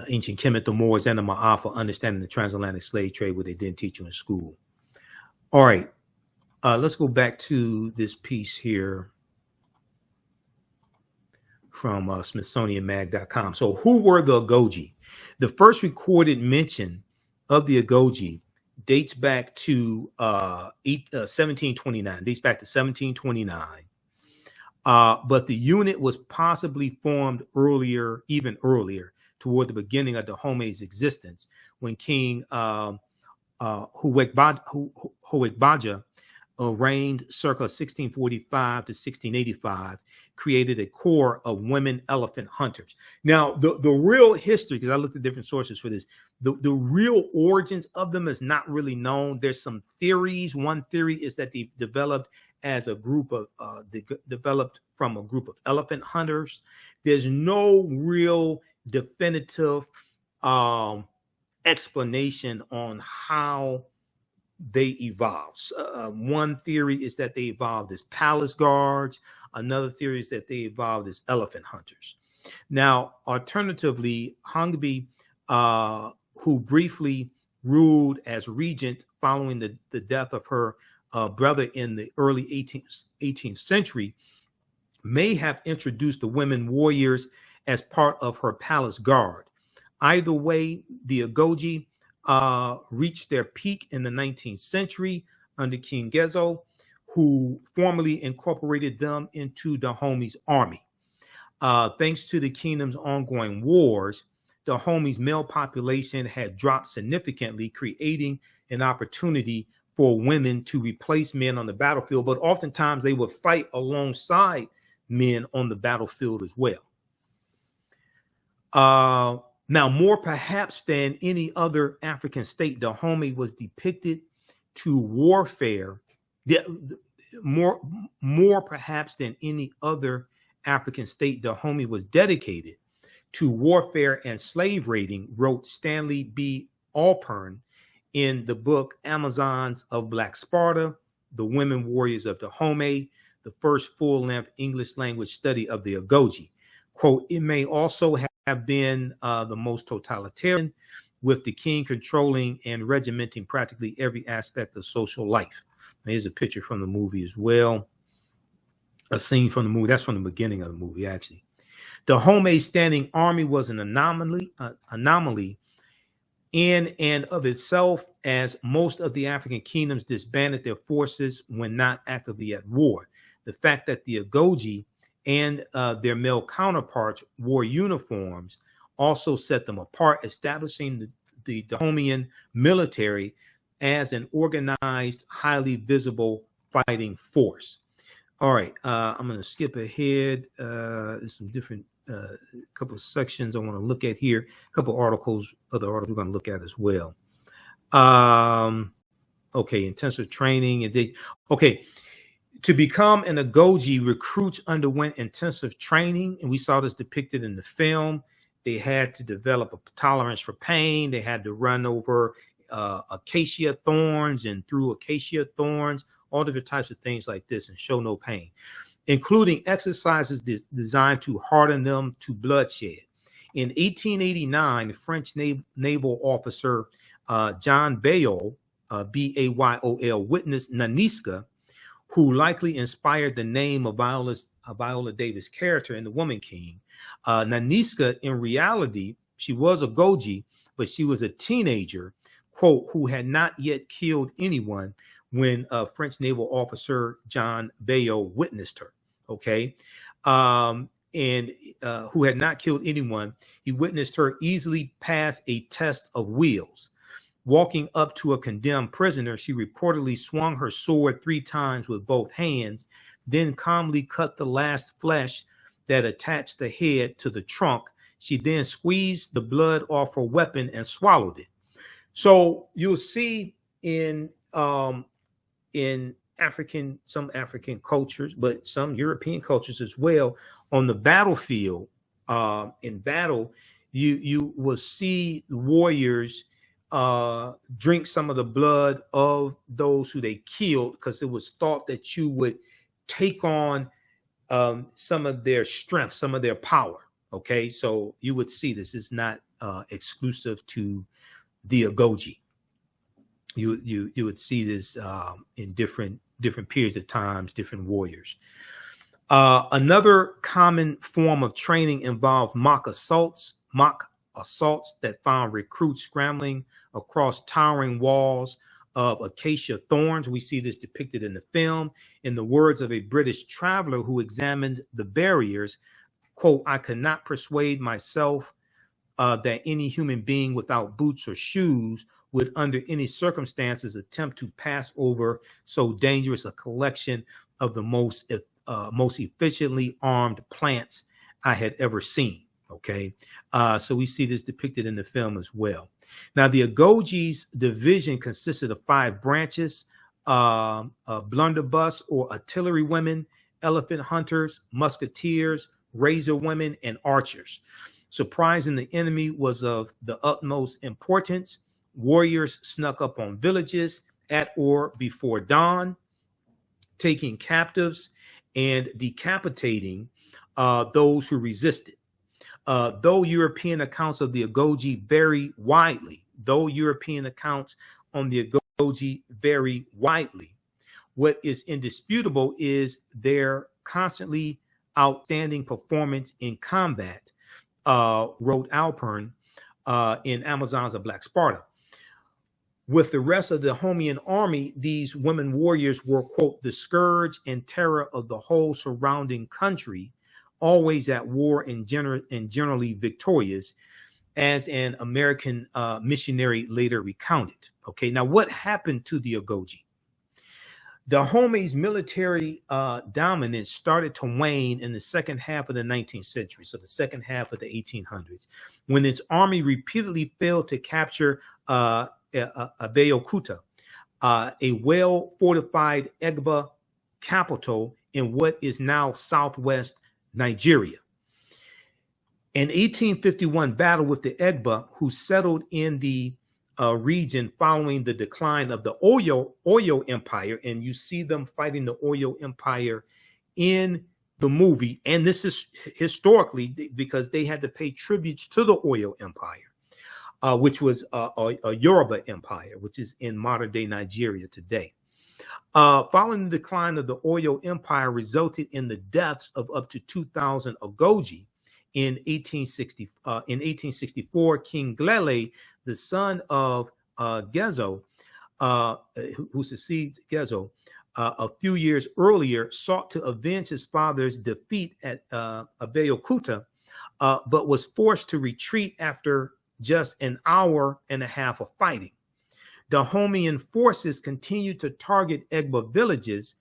Ancient Kemet, the Moors, and the Ma'afa, Understanding the Transatlantic Slave Trade, what they didn't teach you in school. All right. Let's go back to this piece here from SmithsonianMag.com. So who were the Ogoji? The first recorded mention of the Ogoji dates back to 1729, dates back to 1729. But the unit was possibly formed earlier, even earlier, toward the beginning of Dahomey's existence, when King Huwekbaja reigned circa 1645 to 1685, created a corps of women elephant hunters. Now, the real history, because I looked at different sources for this, the real origins of them is not really known. There's some theories. One theory is that they developed as a group of, developed from a group of elephant hunters. There's no real definitive explanation on how they evolved. One theory is that they evolved as palace guards. Another theory is that they evolved as elephant hunters. Now, alternatively, Hongbi, who briefly ruled as regent following the death of her brother in the early 18th century, may have introduced the women warriors as part of her palace guard. Either way, the Ogoji reached their peak in the 19th century under King Gezo, who formally incorporated them into Dahomey's army. Thanks to the kingdom's ongoing wars, Dahomey's male population had dropped significantly, creating an opportunity for women to replace men on the battlefield, but oftentimes they would fight alongside men on the battlefield as well. Now, more perhaps than any other African state, Dahomey was depicted to warfare. More perhaps than any other African state, Dahomey was dedicated to warfare and slave raiding, wrote Stanley B. Alpern in the book Amazons of Black Sparta, The Women Warriors of Dahomey, the first full-length English language study of the Ogoji. Quote, it may also have been the most totalitarian, with the king controlling and regimenting practically every aspect of social life. Here's a picture from the movie as well. A scene from the movie. That's from the beginning of the movie, actually. The Dahomey standing army was an anomaly in and of itself, as most of the African kingdoms disbanded their forces when not actively at war. The fact that the Agoji and their male counterparts wore uniforms also set them apart, establishing the Dahomeyan military as an organized, highly visible fighting force. All right, I'm going to skip ahead. There's some different couple of sections I want to look at here. A couple of articles, other articles we're going to look at as well. Okay, intensive training. Okay, to become an Agoji, recruits underwent intensive training, and we saw this depicted in the film. They had to develop a tolerance for pain. They had to run over acacia thorns and through acacia thorns, all different types of things like this, and show no pain, including exercises designed to harden them to bloodshed. In 1889, the French naval officer John Bayol, Bayol, witnessed Naniska, who likely inspired the name of Viola Davis' character in The Woman King. Naniska, in reality, she was a Goji, but she was a teenager, quote, who had not yet killed anyone when French naval officer John Bayol witnessed her, okay? And who had not killed anyone. He witnessed her easily pass a test of wheels. Walking up to a condemned prisoner, she reportedly swung her sword 3 times with both hands, then calmly cut the last flesh that attached the head to the trunk. She then squeezed the blood off her weapon and swallowed it. So you'll see in some African cultures, but some European cultures as well, on the battlefield, in battle, you will see warriors drink some of the blood of those who they killed, because it was thought that you would take on some of their strength, some of their power. Okay, so you would see this is not exclusive to the Agoji. You would see this in different periods of times, different warriors. Another common form of training involved mock assaults that found recruits scrambling across towering walls of acacia thorns. We see this depicted in the film. In the words of a British traveler who examined the barriers, quote, "I could not persuade myself that any human being without boots or shoes would under any circumstances attempt to pass over so dangerous a collection of the most efficiently armed plants I had ever seen." Okay, so we see this depicted in the film as well. Now, the Agoji's division consisted of 5 branches: blunderbuss or artillery women, elephant hunters, musketeers, razor women, and archers. Surprising the enemy was of the utmost importance. Warriors snuck up on villages at or before dawn, taking captives and decapitating those who resisted. Though European accounts of the Agoji vary widely, what is indisputable is their constantly outstanding performance in combat, wrote Alpern in Amazons of Black Sparta. With the rest of the Dahomeyan army, these women warriors were, quote, the scourge and terror of the whole surrounding country, always at war and generally victorious, as an American missionary later recounted. Okay, now what happened to the Agoji? Dahomey's military dominance started to wane in the second half of the 19th century, so the second half of the 1800s, when its army repeatedly failed to capture Abeokuta, a well-fortified Egba capital in what is now southwest Nigeria. An 1851 battle with the Egba, who settled in the region following the decline of the Oyo Empire, and you see them fighting the Oyo Empire in the movie, and this is historically because they had to pay tributes to the Oyo Empire, which was a Yoruba empire, which is in modern day Nigeria today. Following the decline of the Oyo Empire resulted in the deaths of up to 2,000 Ogoji. In 1864, King Glele, the son of Gezo, who succeeds Gezo, a few years earlier, sought to avenge his father's defeat at Abeokuta, but was forced to retreat after just an hour and a half of fighting. Dahomeyan forces continued to target Egba villages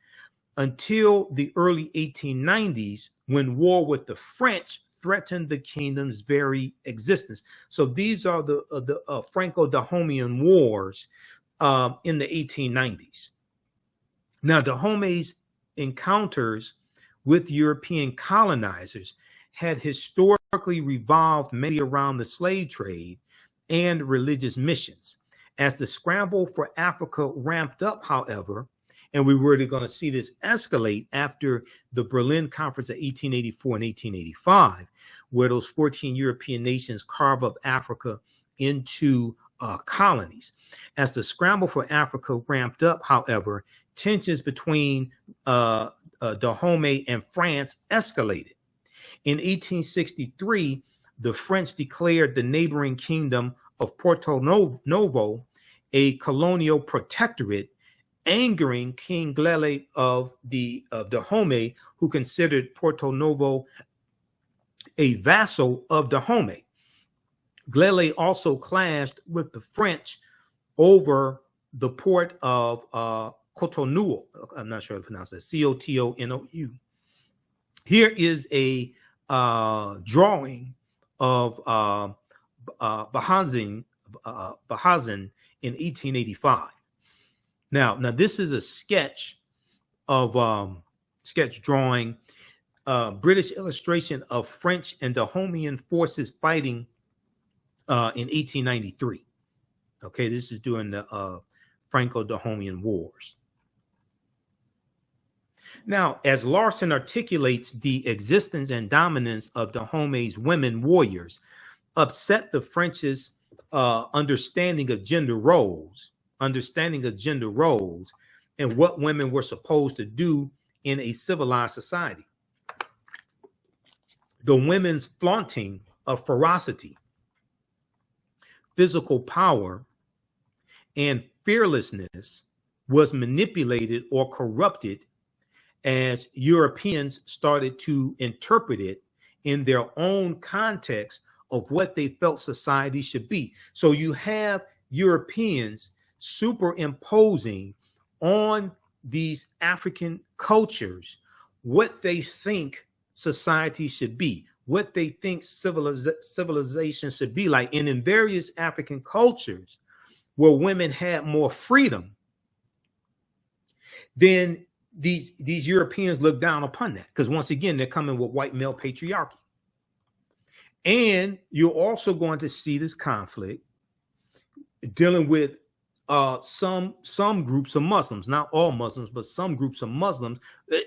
until the early 1890s, when war with the French threatened the kingdom's very existence. So these are the Franco-Dahomeyan wars in the 1890s. Now, Dahomey's encounters with European colonizers had historically revolved mainly around the slave trade and religious missions. As the scramble for Africa ramped up, however, and we were going to see this escalate after the Berlin Conference of 1884 and 1885, where those 14 European nations carve up Africa into colonies. As the scramble for Africa ramped up, however, tensions between Dahomey and France escalated. In 1863, the French declared the neighboring kingdom of Porto Novo a colonial protectorate, angering King Glele of Dahomey, who considered Porto Novo a vassal of Dahomey. Glele also clashed with the French over the port of Cotonou. I'm not sure how to pronounce that. Cotonou. Here is a drawing of Bahazin in 1885. Now this is a sketch of sketch drawing, British illustration of French and Dahomeyan forces fighting in 1893. Okay, this is during the Franco-Dahomeyan Wars. Now, as Larson articulates, the existence and dominance of Dahomey's women warriors upset the French's understanding of gender roles, and what women were supposed to do in a civilized society. The women's flaunting of ferocity, physical power, and fearlessness was manipulated or corrupted as Europeans started to interpret it in their own context of what they felt society should be. So you have Europeans superimposing on these African cultures what they think society should be, what they think civilization should be like. And in various African cultures where women had more freedom, then these Europeans look down upon that, because once again, they're coming with white male patriarchy. And you're also going to see this conflict dealing with some groups of Muslims, not all Muslims, but some groups of Muslims,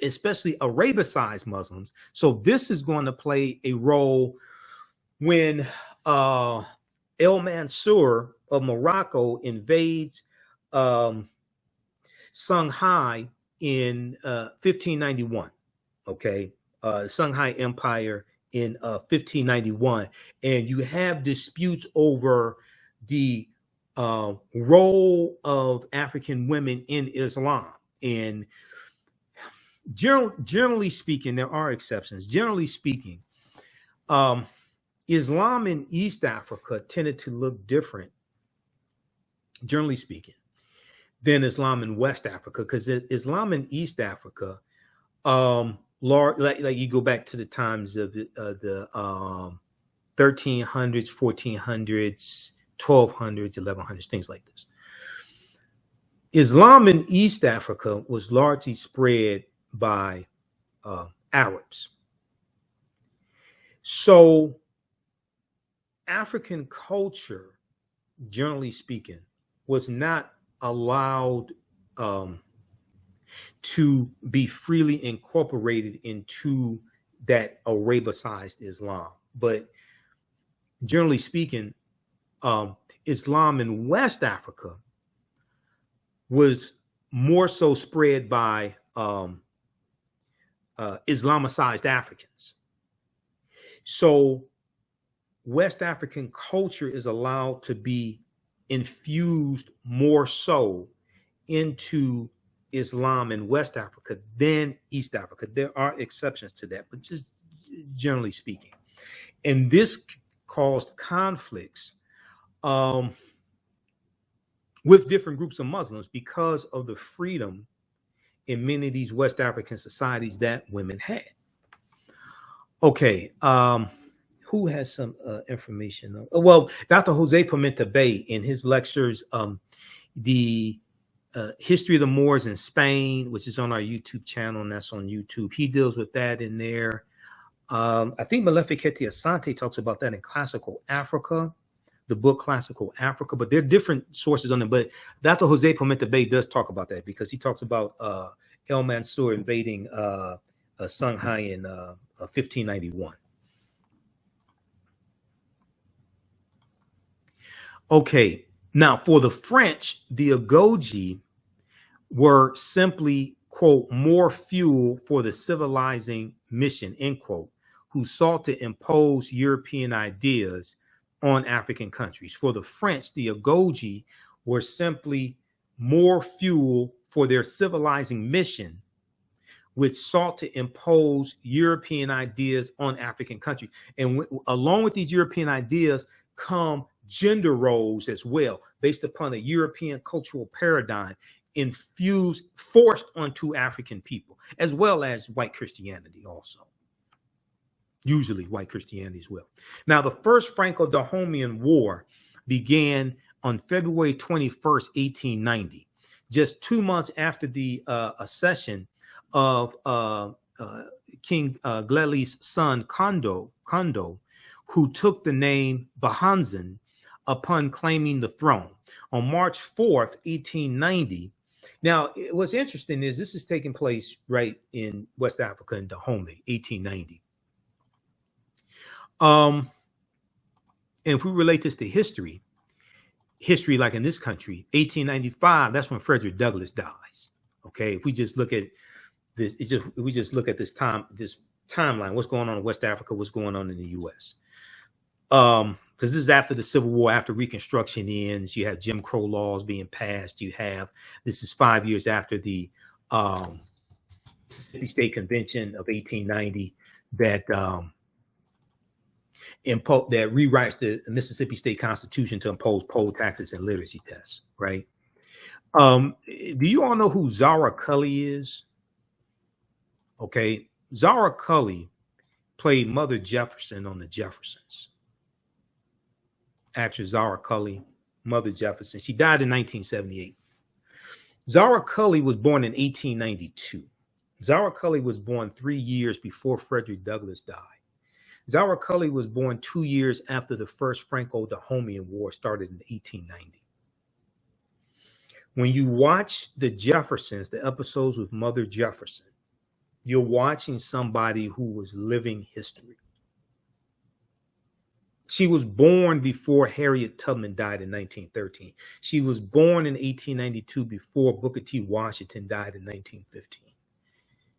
especially Arabicized Muslims. So this is going to play a role when El Mansur of Morocco invades Songhai in 1591. Okay, Songhai Empire in 1591, and you have disputes over the role of African women in Islam. And generally speaking, there are exceptions. Generally speaking, Islam in East Africa tended to look different, generally speaking, than Islam in West Africa, because Islam in East Africa, like you go back to the times of the 1300s, 1400s, 1200s, 1100s, things like this. Islam in East Africa was largely spread by Arabs. So African culture, generally speaking, was not allowed to be freely incorporated into that Arabicized Islam. But generally speaking, Islam in West Africa was more so spread by Islamicized Africans. So West African culture is allowed to be infused more so into Islam in West Africa than East Africa. There are exceptions to that, but just generally speaking. And this caused conflicts with different groups of Muslims because of the freedom in many of these West African societies that women had. Okay, who has some information? Well, Dr. Jose Pimenta Bay in his lectures, the History of the Moors in Spain, which is on our YouTube channel, and that's on YouTube. He deals with that in there. I think Maleficeti Asante talks about that in Classical Africa, the book Classical Africa, but there are different sources on it. But Dr. Jose Pimenta Bay does talk about that because he talks about El Mansur invading Songhai in 1591. Okay, now for the French, the Agoji were simply, quote, more fuel for the civilizing mission, end quote, who sought to impose European ideas on African countries. For the French, the Agoji were simply more fuel for their civilizing mission, which sought to impose European ideas on African countries. And along with these European ideas come gender roles as well, based upon a European cultural paradigm infused, forced onto African people, as well as white Christianity also. Usually white Christianity as well. Now, the first Franco-Dahomeyan War began on February 21st, 1890, just 2 months after the accession of King Gleli's son, Kondo, who took the name Bahanzan upon claiming the throne. On March 4th, 1890, now what's interesting is this is taking place right in West Africa in Dahomey, 1890. And if we relate this to history like in this country, 1895, that's when Frederick Douglass dies. Okay, if we just look at this, we just look at this timeline, what's going on in West Africa, what's going on in the U.S. Because this is after the Civil War, after Reconstruction ends, you have Jim Crow laws being passed. This is 5 years after the Mississippi State Convention of 1890 that rewrites the Mississippi State Constitution to impose poll taxes and literacy tests, right? Do you all know who Zara Cully is? Okay, Zara Cully played Mother Jefferson on the Jeffersons. Actress Zara Cully, Mother Jefferson. She died in 1978. Zara Cully was born in 1892. Zara Cully was born 3 years before Frederick Douglass died. Zara Cully was born 2 years after the first Franco-Dahomeyan War started in 1890. When you watch the Jeffersons, the episodes with Mother Jefferson, you're watching somebody who was living history. She was born before Harriet Tubman died in 1913. She was born in 1892 before Booker T. Washington died in 1915.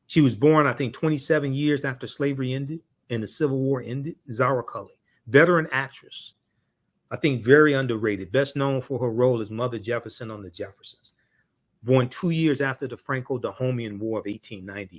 She was born, I think, 27 years after slavery ended and the Civil War ended. Zara Cully, veteran actress, I think very underrated, best known for her role as Mother Jefferson on the Jeffersons. Born 2 years after the Franco-Dahomeyan War of 1890.